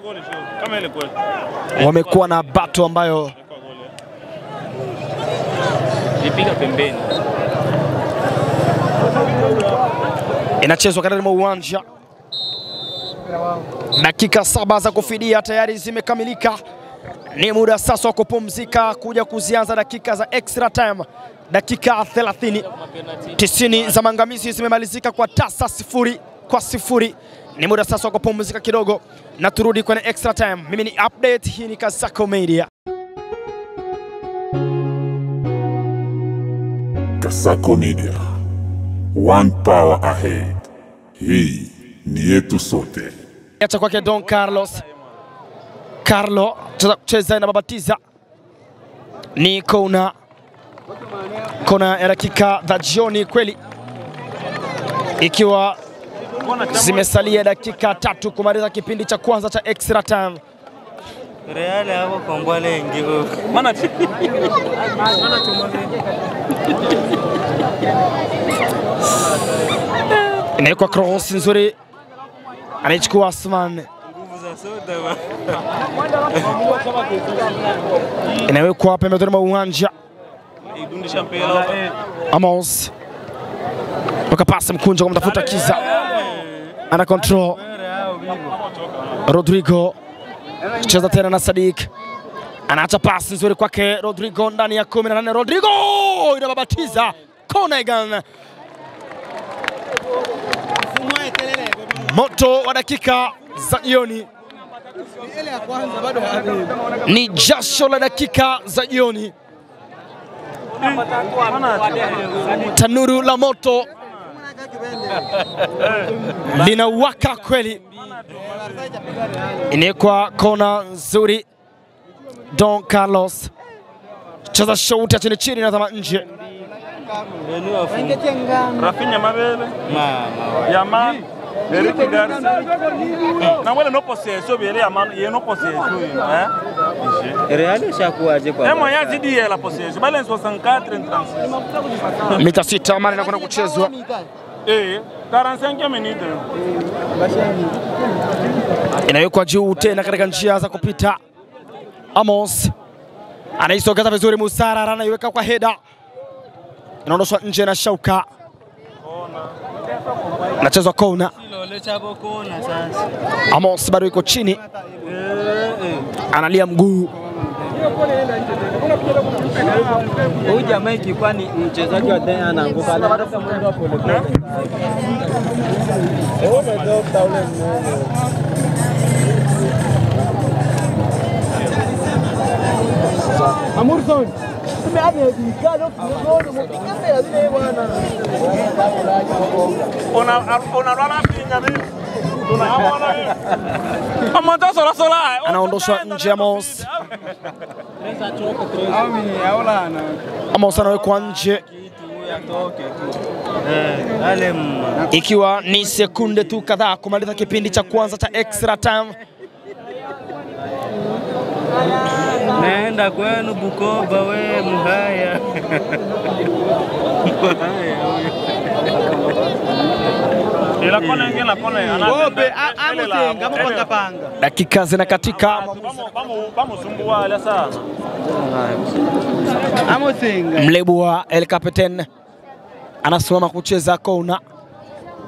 Speaker 2: wamekuwa na bato ambayo
Speaker 3: Lipiga pembeni.
Speaker 2: inachezwa katika uwanja. Dakika 7 za kufidia tayari zimekamilika. Ni muda sasa wa kupumzika, kuja kuzianza dakika za extra time. Dakika 30. 90 za maangamizi zimemalizika kwa tasa 0-0. Ni muda sasa wa kupumzika kidogo na turudi kwenye extra time. Mimi ni Update, hii ni Kasako Media.
Speaker 1: Kasako Media. One power ahead. Hii ni yetu sote.
Speaker 2: Acha kwake Don Carlos. Carlo cheza na babatiza. Ni kona ya dakika za jioni kweli, ikiwa zimesalia dakika 3 kumaliza kipindi cha kwanza cha extra time.
Speaker 6: Real hapo kombole ngio.
Speaker 5: Mana
Speaker 2: Inawekwa cross nzuri. Anaichukua Asman.
Speaker 6: Nguvu za soda wa.
Speaker 2: Inawekwa pembezoni mwa uwanja.
Speaker 5: idundisha mpira.
Speaker 2: Amos. Toka pasi mkunjo kumtafuta Kiza. Ana control. Rodrigo. Cheza tena na Sadik. Anaacha pasi nzuri kwake Rodrigo ndani ya 18. Rodrigo inababatiza Konegan. Moto wa dakika za jioni. Ni jasho la dakika za jioni. Tanuru la moto linawaka kweli. Inekwa kona nzuri. Don Carlos cheza shauti ya chini chini na zama nje.
Speaker 5: Rafinha Mabele Yaman Eric Garcia na wale no possession bele Yaman ye no possession
Speaker 6: Real shakuaje kwa.
Speaker 5: Emo ya zidi ya la possession balance 64-36
Speaker 2: Mita 6 mali inakwenda kuchezwa.
Speaker 5: 45 minutes.
Speaker 2: Inawekwa juu tena katika njia za kupita. Amos anaisogeza vizuri Musara anaiweka kwa heda. Inaondoshwa nje na Shauka. Anachezwa kona. Amos bado yuko chini. Analia mguu.
Speaker 6: Huyu jamaa ikikuwa ni mchezaji wa Dena anaanguka anataka mwendo pole pole.
Speaker 4: Amurson.
Speaker 2: Anaondoshwa nje Amos. Amos anawekwa nje. Ikiwa ni sekunde tu kadhaa kumaliza kipindi cha kwanza cha extra time.
Speaker 6: Naenda kwenu Bukoba we Muhaya.
Speaker 5: Ila kona ngine kona
Speaker 4: Obe amutenga mupanga panga.
Speaker 2: Dakika zinakatika.
Speaker 5: Vamos sumbua ala saa.
Speaker 4: Amutenga.
Speaker 2: Mlebu wa El Capitaine anasimama kucheza kona.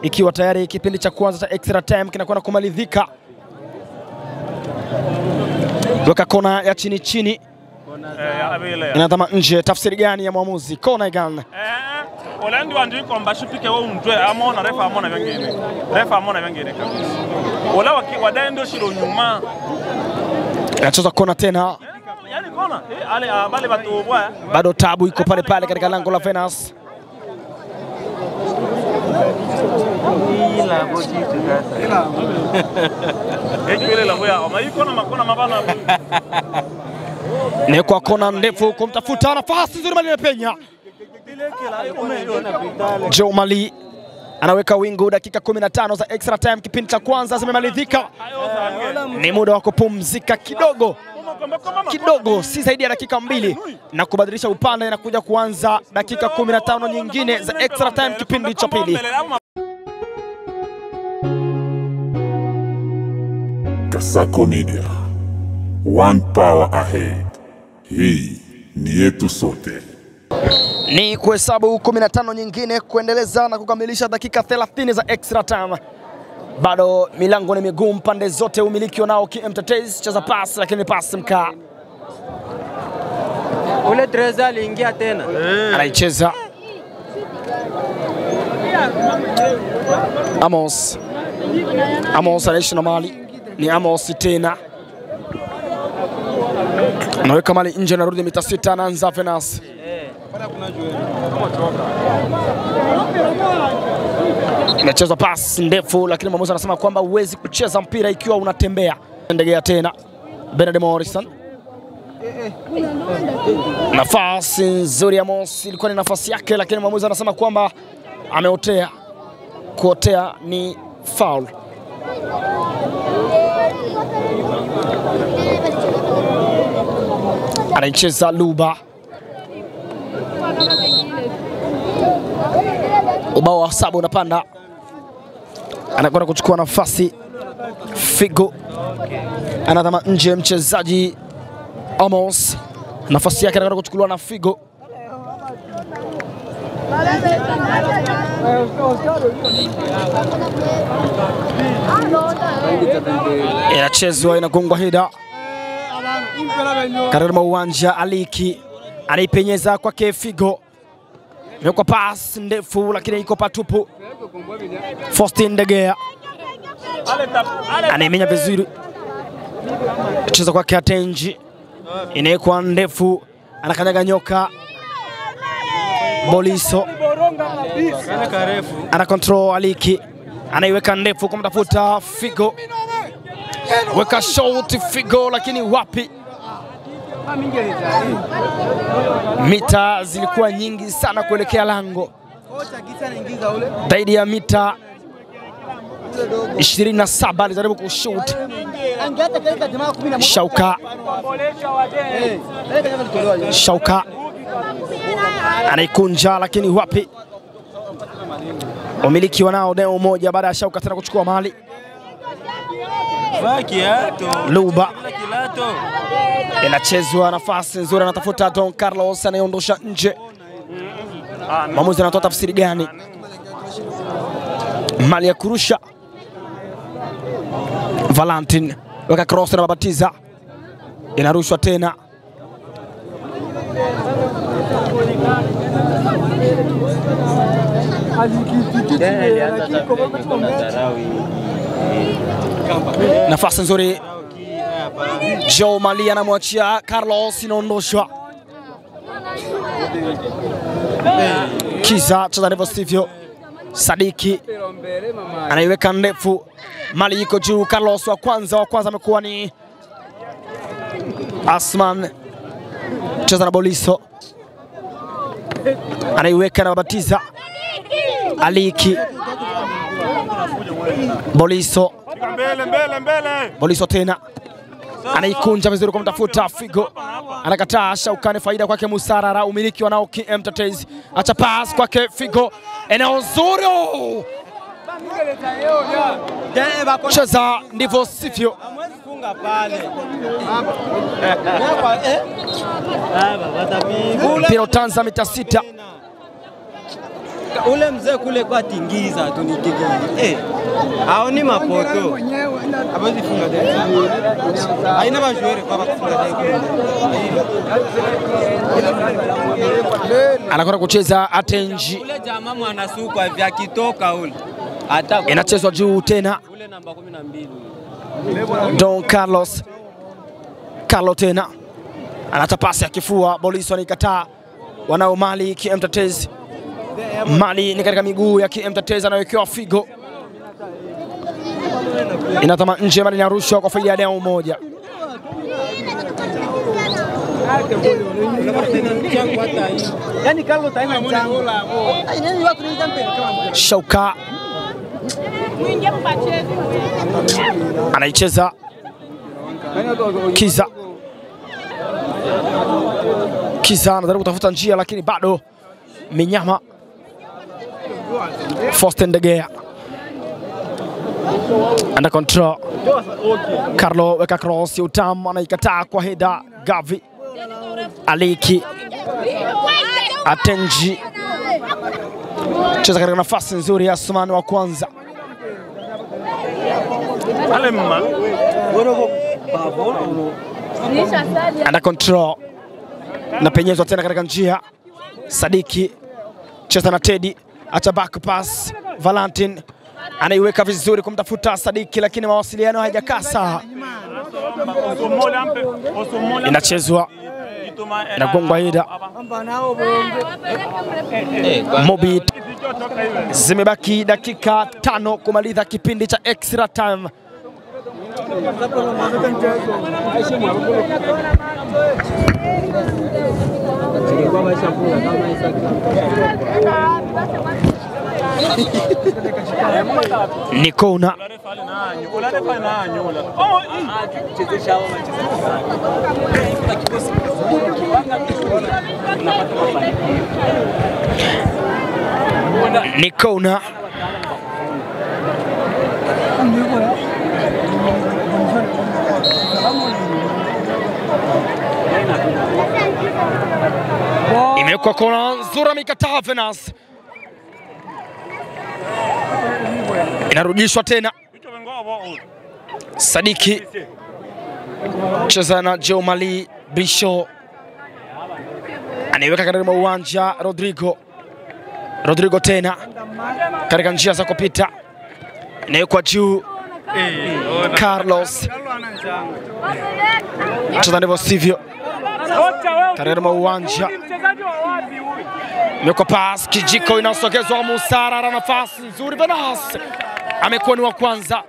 Speaker 2: Ikiwa tayari kipindi cha kwanza cha extra time kinakwenda kumalizika. Weka kona ya chini chini. Inadhama nje. Tafsiri gani ya mwamuzi? Kona gani?
Speaker 5: Ole ndi wandiko mbashipike wewe umtwe amona refa amona vingine. Refa amona vingine kabisa. Ole wadai ndio shiro nyuma.
Speaker 2: Anacheza kona tena.
Speaker 5: Yaani kona ale bale batu bwa.
Speaker 2: Bado tabu iko pale pale katika lango la Venus.
Speaker 6: Ila bochi tukasa.
Speaker 5: Ile la boya amaiko na makona mabana.
Speaker 2: Ni kwa kona ndefu kumtafuta nafasi nzuri mali imepenya. Joe Mali anaweka wingu dakika 15 za extra time kipindi cha kwanza zimemalizika. Ni muda wa kupumzika kidogo. Kidogo si zaidi ya dakika 2 na kubadilisha upande na kuja kuanza dakika 15 nyingine za extra time kipindi cha pili.
Speaker 1: Kasako Media, one power ahead. Hii ni yetu sote.
Speaker 2: Ni kuhesabu 15 nyingine kuendeleza na kukamilisha dakika 30 za extra time. Bado milango ni migumu pande zote, umiliki nao KMTTs. Cheza pass lakini pass mkaa.
Speaker 6: Ule Treza aliingia tena.
Speaker 2: Anaicheza Amos. Amos anaishi na mali. Ni Amos tena. Anaweka mali nje, narudi mita 6, anaanza Venus. Inacheza pass ndefu lakini mwamuzi anasema kwamba huwezi kucheza mpira ikiwa unatembea. Ndegea tena Bernard Morrison. Nafasi nzuri ya Amos, ilikuwa ni nafasi yake lakini mwamuzi anasema kwamba ameotea. Kuotea ni foul. Anaicheza Luba. Ubao wa 7 unapanda. Anakwenda kuchukua nafasi Figo. Anadhama nje mchezaji Amos. Nafasi yake anakwenda kuchukuliwa na Figo. Inachezwa, inagongwa heda katika uwanja. Aliki anaipenyeza kwake Figo. Imekuwa pass ndefu lakini iko patupu. Faustin De Gea anaimenya vizuri. Cheza kwake Atenji. Inaekwa ndefu, anakanyaga nyoka. Boliso ana control. Aliki anaiweka ndefu kumtafuta Figo. Weka shot Figo lakini wapi. Mita zilikuwa nyingi sana kuelekea lango. Zaidi ya mita 27 alijaribu kushoot. Shauka anaikunja lakini wapi. Umiliki wanao eneo moja baada ya Shauka tena kuchukua mali. Luba inachezwa, nafasi nzuri, anatafuta Don Carlos, anaondosha nje. Mwamuzi anatoa tafsiri gani? Mali ya kurusha. Valentin weka cross na babatiza. Inarushwa tena. Nafasi nzuri. Joe Mali anamwachia Carlos, inaondoshwa. Kiza cheza ndivyo sivyo. Sadiki anaiweka ndefu. Mali iko juu. Carlos wa kwanza amekuwa ni Asman. Cheza na Boliso. Anaiweka na babatiza. Aliki. Boliso. Boliso tena. Anaikunja vizuri kumtafuta Figo. Anakataa. Shaukani faida kwake Musarara. Umiliki wanao KM Tetezi. Acha pass kwake Figo. Eneo zuri. Cheza ndivyo sivyo. Mpira utanza mita 6.
Speaker 6: Ule mzee kule kwa tingiza tu ni kigeni. Hao ni mapoto. Habazi funga tena. Haina bajwere kwa kufunga tena.
Speaker 2: Anakwenda kucheza Atenji.
Speaker 6: Ule jamaa mwanasukwa vya kitoka ule.
Speaker 2: Inachezwa juu tena.
Speaker 6: Ule namba 12.
Speaker 2: Don Carlos. Carlo tena. Anata pasi ya kifua. Boliso anaikataa. Wanao Mali KM Tetezi. Mali ni katika miguu ya KM Tetezi, anawekewa Figo. Inatama nje, Mali inarushwa kwa faida ya eneo moja. Shauka anaicheza. Kiza anajaribu kutafuta njia lakini bado minyama. Faustin De Gea under control. Carlo weka cross ya utamu, anaikataa kwa heda. Gavi. Aliki. Atenji cheza katika nafasi nzuri ya Asman wa kwanza. Under control. Na penyezwa tena katika njia. Sadiki cheza na Teddy. Acha back pass. Valentin anaiweka vizuri kumtafuta Sadiki lakini mawasiliano hayajakaa sawa. Inachezwa. Inagongwa hida. Mobi. Zimebaki dakika 5 kumaliza kipindi cha extra time. Ni kona.
Speaker 5: anyo, ula refa na anyo ula. Oh, chezesha hao wanacheza. Kuna kikosi kiwanga tunapata mafanikio.
Speaker 2: Ni kona. Imekuwa kona nzuri amekataa Venance. Inarudishwa tena. Sadiki cheza na Jomali Bisho. Anaiweka katika uwanja Rodrigo tena katika njia za kupita. Inawekwa juu Carlos. Cheza ndivyo sivyo. Katika uwanja. Imekuwa pass kijiko inasogezwa Musarara, nafasi nzuri Venance. Amekuwa ni wa kwanza.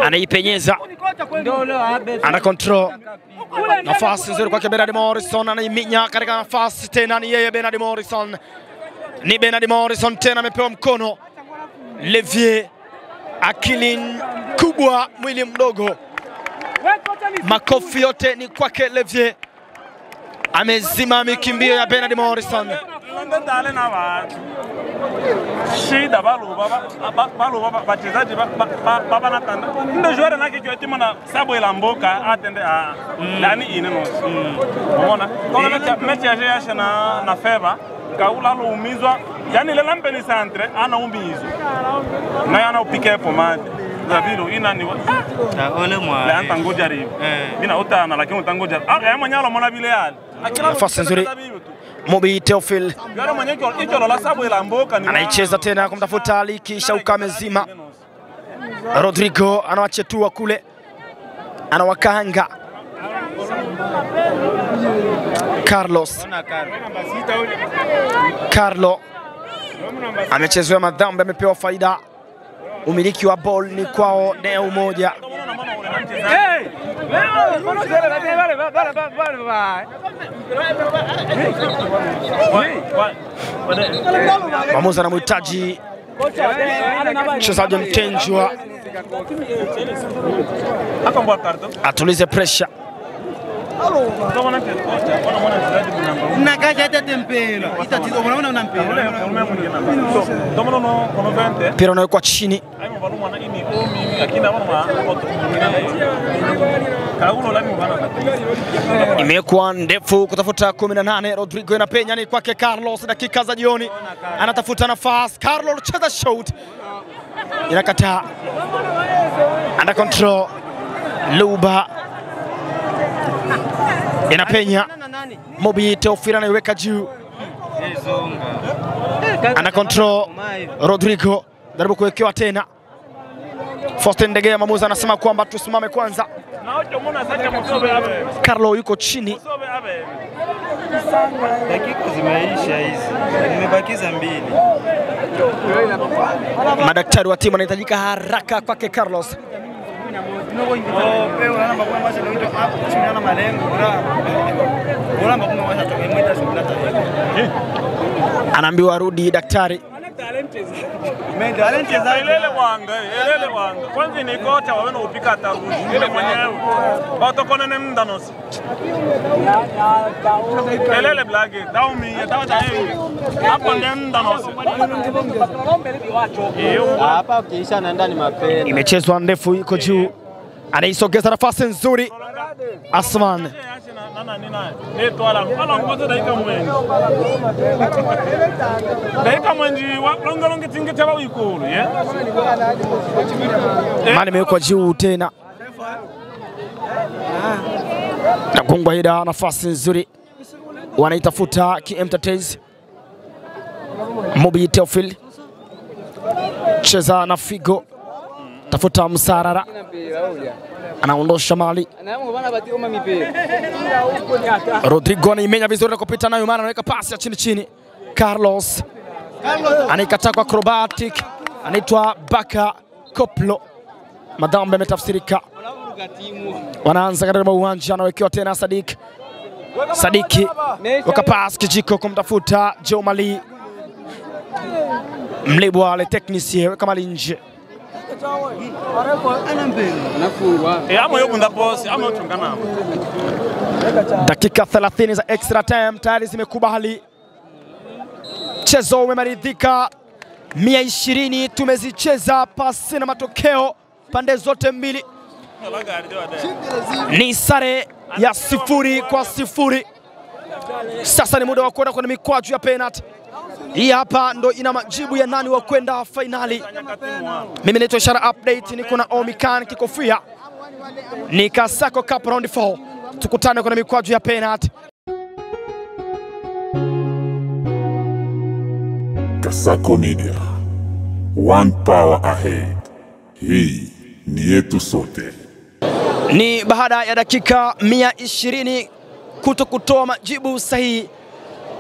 Speaker 2: Anaipenyeza. Ana control. Nafasi nzuri kwake Bernard Morrison, anaiminya katika nafasi tena ni yeye Bernard Morrison. Ni Bernard Morrison tena amepewa mkono. Levier akili kubwa mwili mdogo. Makofi yote ni kwake Levier. Amezima mikimbio ya Bernard Morrison.
Speaker 5: Shida balu wachezaji baba natanda. Ndio joueur na kichwa timu na Sabo Ilamboka atende lani ineno. Umeona? Kwa mechi ya Jasha na Feba kaula luumizwa. Yani ile lampe ni centre anaumizwa. Na ana upike pomade. Davilo ina ni ole mwa. La antangoja rivi. Mina utana lakini utangoja. Ah manyalo mona bile yale.
Speaker 2: Nafasi nzuri. Mobi Teofil anaicheza tena kumtafuta Ali kisha ukamezima. Rodrigo anawachetua kule. Anawakanga. Carlo amechezewa madhambi, amepewa faida. Umiliki wa ball ni kwao Neo moja. Mwamuzi anamhitaji mchezaji Mtenjwa atulize pressure. Mpira unawekwa chini. Imekuwa ndefu kutafuta 18. Rodrigo inapenya ni kwake Carlos, dakika za jioni. Anatafuta nafasi. Carlos cheza shot. Inakataa. Under control. Luba inapenya. Mobi Teofil anaiweka juu. Under control. Rodrigo jaribu kuwekewa tena. Faustin Ndegea mwamuzi anasema kwamba tusimame kwanza. Carlo yuko chini.
Speaker 6: Dakika zimeisha hizi. Nimebakiza 2.
Speaker 2: Madaktari wa timu wanahitajika haraka kwake Carlos. Anaambiwa rudi daktari.
Speaker 5: Elele wanga. Kwanza ni kocha wawe no upika tarushi. Ile mwenyewe. Batokona ne mndanosi. Elele blage, daumi, tawata yeye. Hapo ne mndanosi.
Speaker 6: Hapa kisha naenda ni mapema.
Speaker 2: Imechezwa ndefu iko juu. Anaisogeza nafasi nzuri. Asman. Mali imewekwa juu tena. Nagongwa ida nafasi nzuri. Wanaitafuta Entertainment. Mobi Teofil. Cheza na Figo. Tafuta Musarara. Anaondosha mali. Rodrigo anaimenya vizuri na kupita nayo, maana anaweka pasi ya chini. Carlos anaikataa kwa acrobatic. Anaitwa Baka Koplo. Madhambi yametafsirika. Wanaanza katika uwanja, anawekewa tena Sadik. Sadiki weka pass kijiko kumtafuta Jomali. Mlibwa le technicien weka mali nje. Dakika 30 za extra time tayari zimekubali. Mchezo umemaridhika. 120 tumezicheza pasi na matokeo pande zote mbili. Ni sare ya 0-0. Sasa ni muda wa kwenda kwenye mikwaju ya penalty. Hii hapa ndo ina majibu ya nani wa kwenda finali. Mimi naitwa Ishara Update, niko na Omikan Kikofia. Ni Kasako Cup round 4. Tukutane kwenye mikwaju ya penalty.
Speaker 1: Kasako Media, one power ahead. Hii ni yetu sote.
Speaker 2: Ni baada ya dakika 120 kutoa majibu sahihi.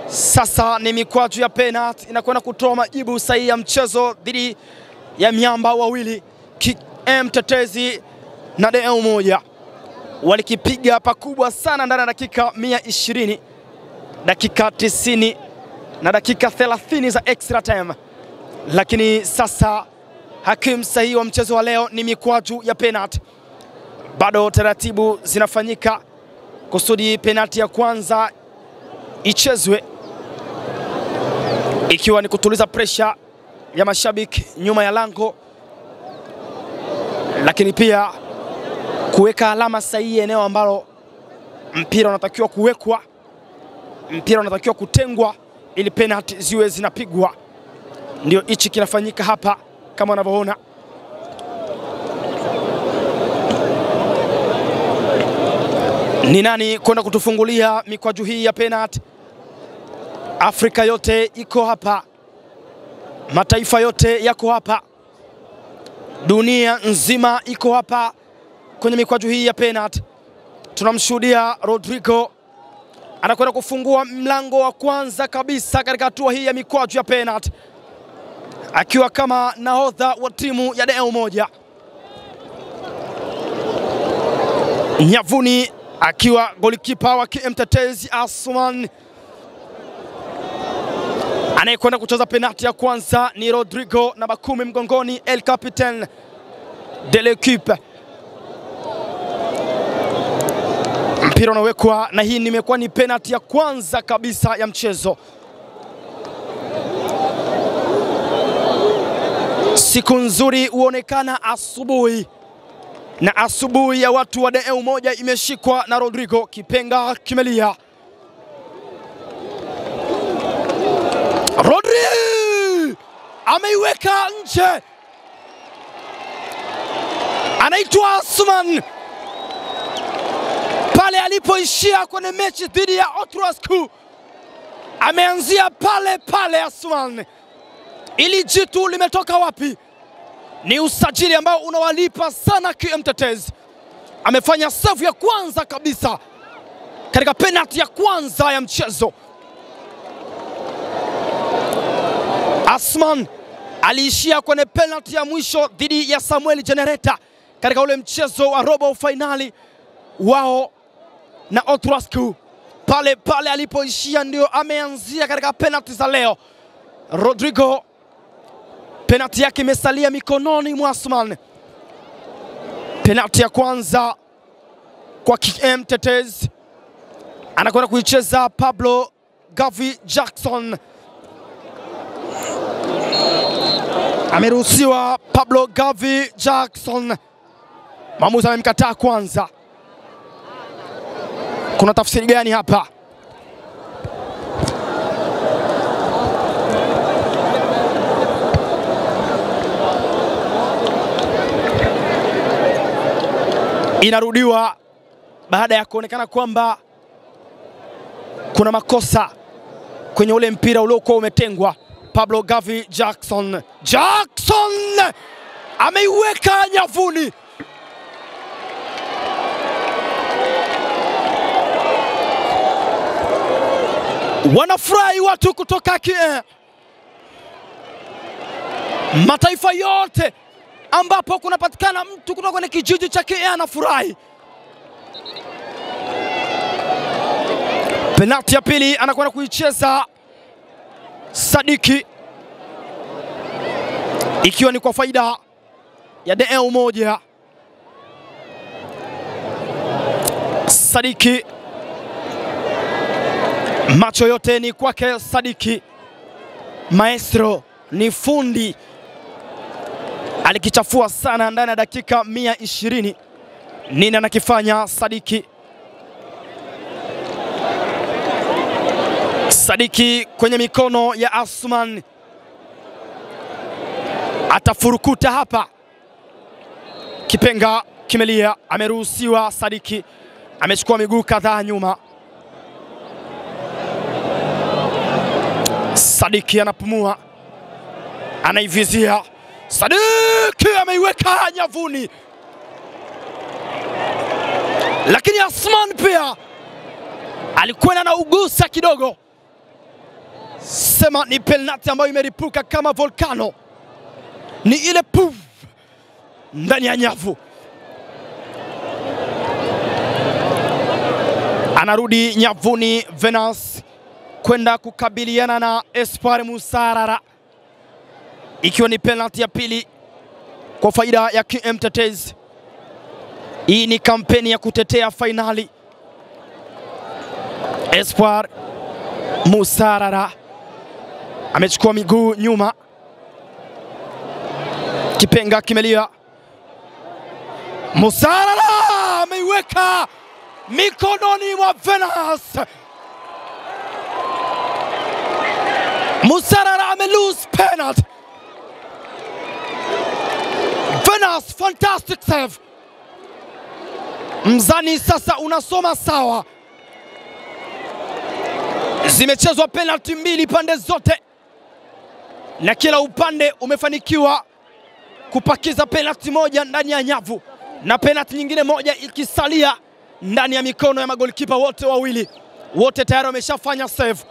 Speaker 2: Sasa ni mikwaju ya penalty inakwenda kutoa majibu sahihi ya mchezo dhidi ya miamba wawili KM Tetezi na DL moja. Walikipiga pakubwa sana ndani ya dakika 120, dakika 90 na dakika 30 za extra time. Lakini sasa hakimu sahihi wa mchezo wa leo ni mikwaju ya penalty. Bado taratibu zinafanyika kusudi penalty ya kwanza ichezwe, ikiwa ni kutuliza pressure ya mashabiki nyuma ya lango, lakini pia kuweka alama sahihi eneo ambalo mpira unatakiwa kuwekwa, mpira unatakiwa kutengwa ili penalty ziwe zinapigwa. Ndio hichi kinafanyika hapa kama unavyoona. Ni nani kwenda kutufungulia mikwaju hii ya penalty? Afrika yote iko hapa, mataifa yote yako hapa, dunia nzima iko hapa kwenye mikwaju hii ya penalty. Tunamshuhudia Rodrigo anakwenda kufungua mlango wa kwanza kabisa katika hatua hii ya mikwaju ya penalty, akiwa kama nahodha wa timu ya DL moja. Nyavuni akiwa golikipa wa KM Tetezi Asman. Anayekwenda kucheza penalty ya kwanza ni Rodrigo, namba 10 mgongoni, el capitaine de l'équipe. Mpira unawekwa na hii nimekuwa ni penalty ya kwanza kabisa ya mchezo. Siku nzuri huonekana asubuhi, na asubuhi ya watu wa DL moja imeshikwa na Rodrigo. Kipenga kimelia. Rodri ameiweka nje. Anaitwa Asman. Pale alipoishia kwenye mechi dhidi ya Otrasku, ameanzia pale pale Asman. Ili jitu limetoka wapi? Ni usajili ambao unawalipa sana KM Tetezi. Amefanya save ya kwanza kabisa katika penalty ya kwanza ya mchezo. Asman aliishia kwenye penalty ya mwisho dhidi ya Samuel Genereta katika ule mchezo wa robo finali wao na Otrasku. Pale pale alipoishia ndio ameanzia katika penalty za leo. Rodrigo, penalty yake imesalia mikononi mwa Asman. Penalty ya kwanza kwa KM Tetezi, anakwenda kuicheza Pablo Gavi Jackson. Ameruhusiwa Pablo Gavi Jackson. Maamuzi amemkataa kwanza. Kuna tafsiri gani hapa? Inarudiwa baada ya kuonekana kwamba kuna makosa kwenye ule mpira uliokuwa umetengwa. Pablo Gavi Jackson. Jackson ameiweka nyavuni. Wanafurahi watu kutoka mataifa yote ambapo kunapatikana mtu kutoka kwenye kijiji cha KM anafurahi. Penalti ya pili anakwenda kuicheza Sadiki, ikiwa ni kwa faida ya DL moja. Sadiki, macho yote ni kwake Sadiki. Maestro ni fundi, alikichafua sana ndani ya dakika 120. Nini anakifanya Sadiki? Sadiki kwenye mikono ya Asman, atafurukuta hapa. Kipenga kimelia, ameruhusiwa. Sadiki amechukua miguu kadhaa nyuma. Sadiki anapumua, anaivizia. Sadiki ameiweka nyavuni, lakini Asman pia alikwenda na ugusa kidogo. Sema ni penalti ambayo imeripuka kama volcano, ni ile puf ndani ya nyavu. Anarudi nyavuni Venance kwenda kukabiliana na Espoir Musarara, ikiwa ni penalti ya pili kwa faida ya KM Tetezi. Hii ni kampeni ya kutetea fainali. Espoir Musarara amechukua miguu nyuma. Kipenga kimelia. Musarara ameiweka mikononi mwa Venance. Musarara amelose penalty. Venance, fantastic save. Mzani sasa unasoma sawa. Zimechezwa penalty mbili pande zote, na kila upande umefanikiwa kupakiza penalty moja ndani ya nyavu, na penalty nyingine moja ikisalia ndani ya mikono ya magolikipa wote wawili. Wote tayari wameshafanya save.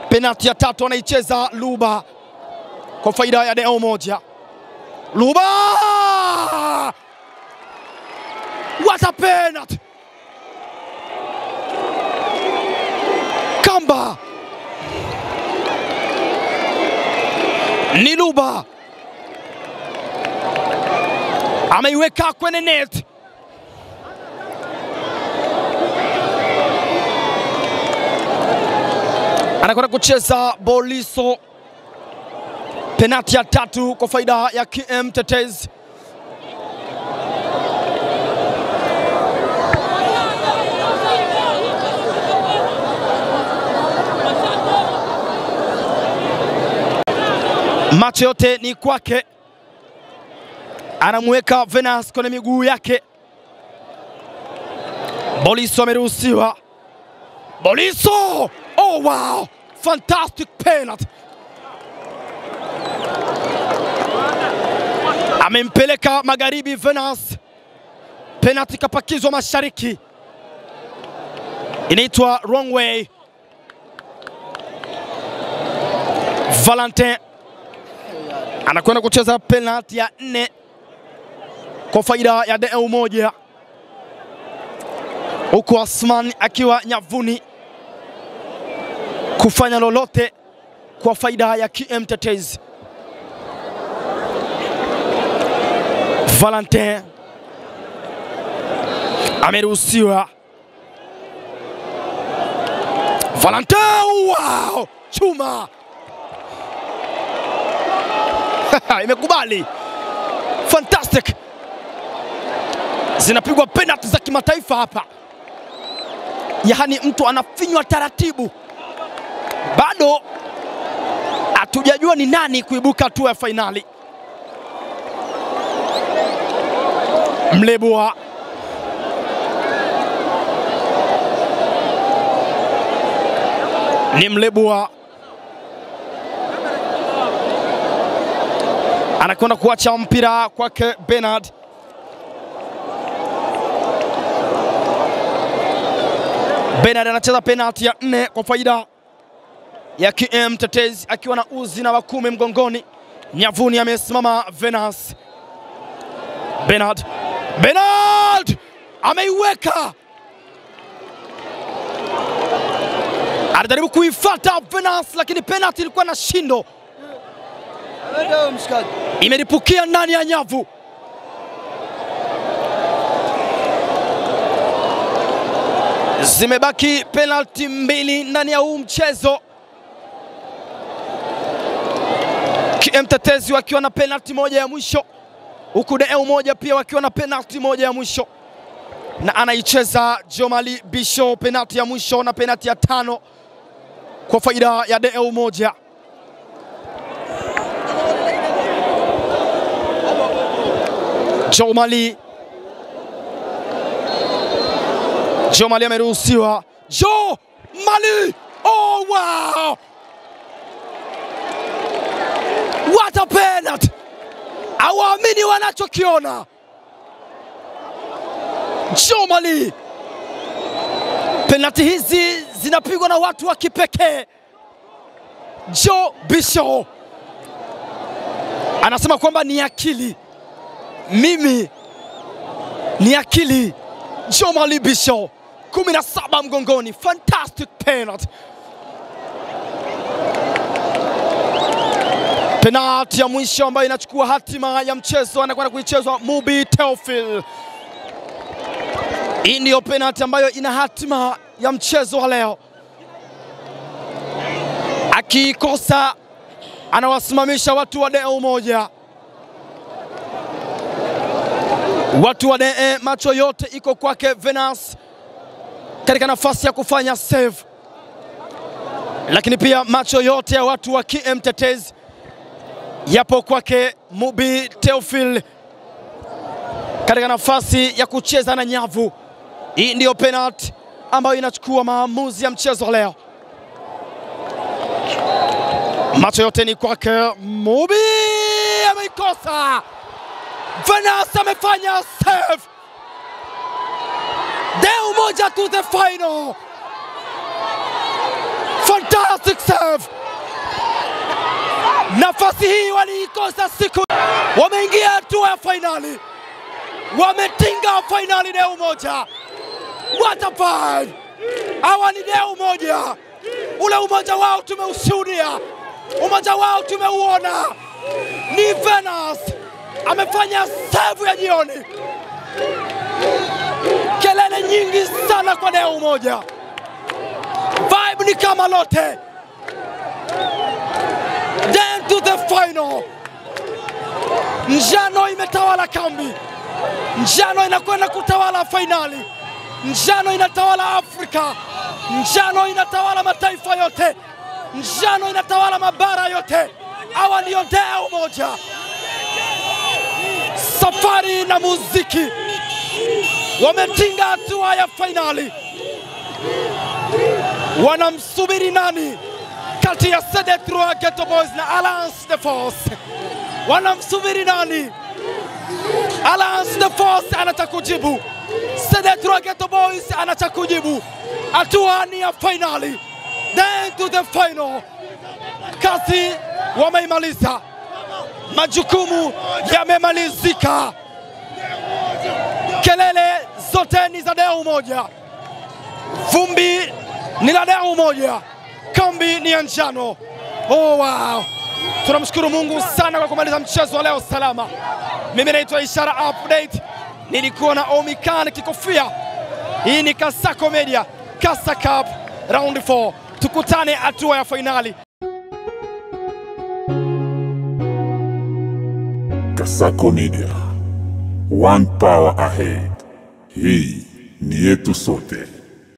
Speaker 2: Penalty ya tatu anaicheza Luba kwa faida ya DL moja. Luba! What a penalty! Kamba! Ni Luba ameiweka kwenye net. Anakwenda kucheza Boliso. Penalti ya tatu kwa faida ya KM Tetezi. Macho yote ni kwake, anamweka Venance kwenye miguu yake. Boliso ameruhusiwa. Boliso! Oh wow! Fantastic penalty. Amempeleka magharibi Venance. Penalty kapakizwa mashariki. Inaitwa wrong way. Valentin anakwenda kucheza penalty ya 4 kwa faida ya DL moja, huku Asman akiwa nyavuni kufanya lolote kwa faida ya KM Tetezi. Valentin ameruhusiwa. Valentin, wow! Chuma! Imekubali. Fantastic. Zinapigwa penalty za kimataifa hapa. Yaani mtu anafinywa taratibu. Bado hatujajua ni nani kuibuka hatua ya fainali. Mlebua ni Mlebua, anakwenda kuacha mpira kwake Bernard. Bernard anacheza penalty ya 4 kwa faida ya KM Tetezi, akiwa na uzi na Wakume mgongoni. Nyavuni amesimama Venance. Bernard ameiweka. Anajaribu kuifuata Venance, lakini penalty ilikuwa na shindo. Imeripukia ndani ya nyavu. Zimebaki penalty 2 ndani ya huu mchezo. Mtetezi wakiwa na penalty 1 ya mwisho, huku DEU moja pia wakiwa na penalty 1 ya mwisho, na anaicheza Jomali Bisho penalty ya mwisho na penalty ya 5 kwa faida ya DEU moja. Jomali ameruhusiwa. Jomali, oh wow! What a penalty! Hawaamini wanachokiona. Jomali, penalty hizi zinapigwa na watu wa kipekee. Joe Bisho anasema kwamba ni akili. Mimi ni akili. Jomali Bisho 17 mgongoni, fantastic penalty. Penalty ya mwisho ambayo inachukua hatima ya mchezo, anakwenda kuichezwa Mubi Teofil. Hii ndio penalty ambayo ina hatima ya mchezo wa leo. Akikosa anawasimamisha watu wa DEU moja. Watu wa DE macho yote iko kwake Venance katika nafasi ya kufanya save, lakini pia macho yote ya watu wa Mtetezi yapo kwake Mubi Teofil katika nafasi ya kucheza na nyavu. Hii ndio penalty ambayo inachukua maamuzi ya mchezo leo. Macho yote ni kwake Mubi, ameikosa. Venance amefanya save. DEU moja to the final. Fantastic save. Nafasi hii waliikosa siku. Wameingia hatua ya finali. Wametinga finali DEU moja. What a fight! Hawa ni DEU moja. Ule umoja wao tumeushuhudia. Umoja wao tumeuona. Ni Venance amefanya save ya jioni. Kelele nyingi sana kwa DEU moja. Vibe ni kama lote. Then to the final. Njano imetawala kambi. Njano inakwenda kutawala finali. Njano inatawala Afrika. Njano inatawala mataifa yote. Njano inatawala mabara yote. Hawa ndio DEU moja. Safari na muziki wametinga hatua ya finali. Wanamsubiri nani kati ya CD3 Ghetto Boys na Alliance de Force? Wanamsubiri nani? Alliance de Force anataka kujibu, CD3 Ghetto Boys anataka kujibu. Hatua ni ya finali. Then to the final. Kazi wameimaliza. Majukumu yamemalizika. Kelele zote ni za DEU moja. Vumbi ni la DEU moja. Kambi ni ya njano. Oh wow. Tunamshukuru Mungu sana kwa kumaliza mchezo wa leo salama. Mimi naitwa Ishara Update. Nilikuwa na Omikan Kikofia. Hii ni Kasako Media, Kasa Cup round 4. Tukutane hatua ya finali.
Speaker 1: Kasako Media, one power ahead. Hii ni yetu sote.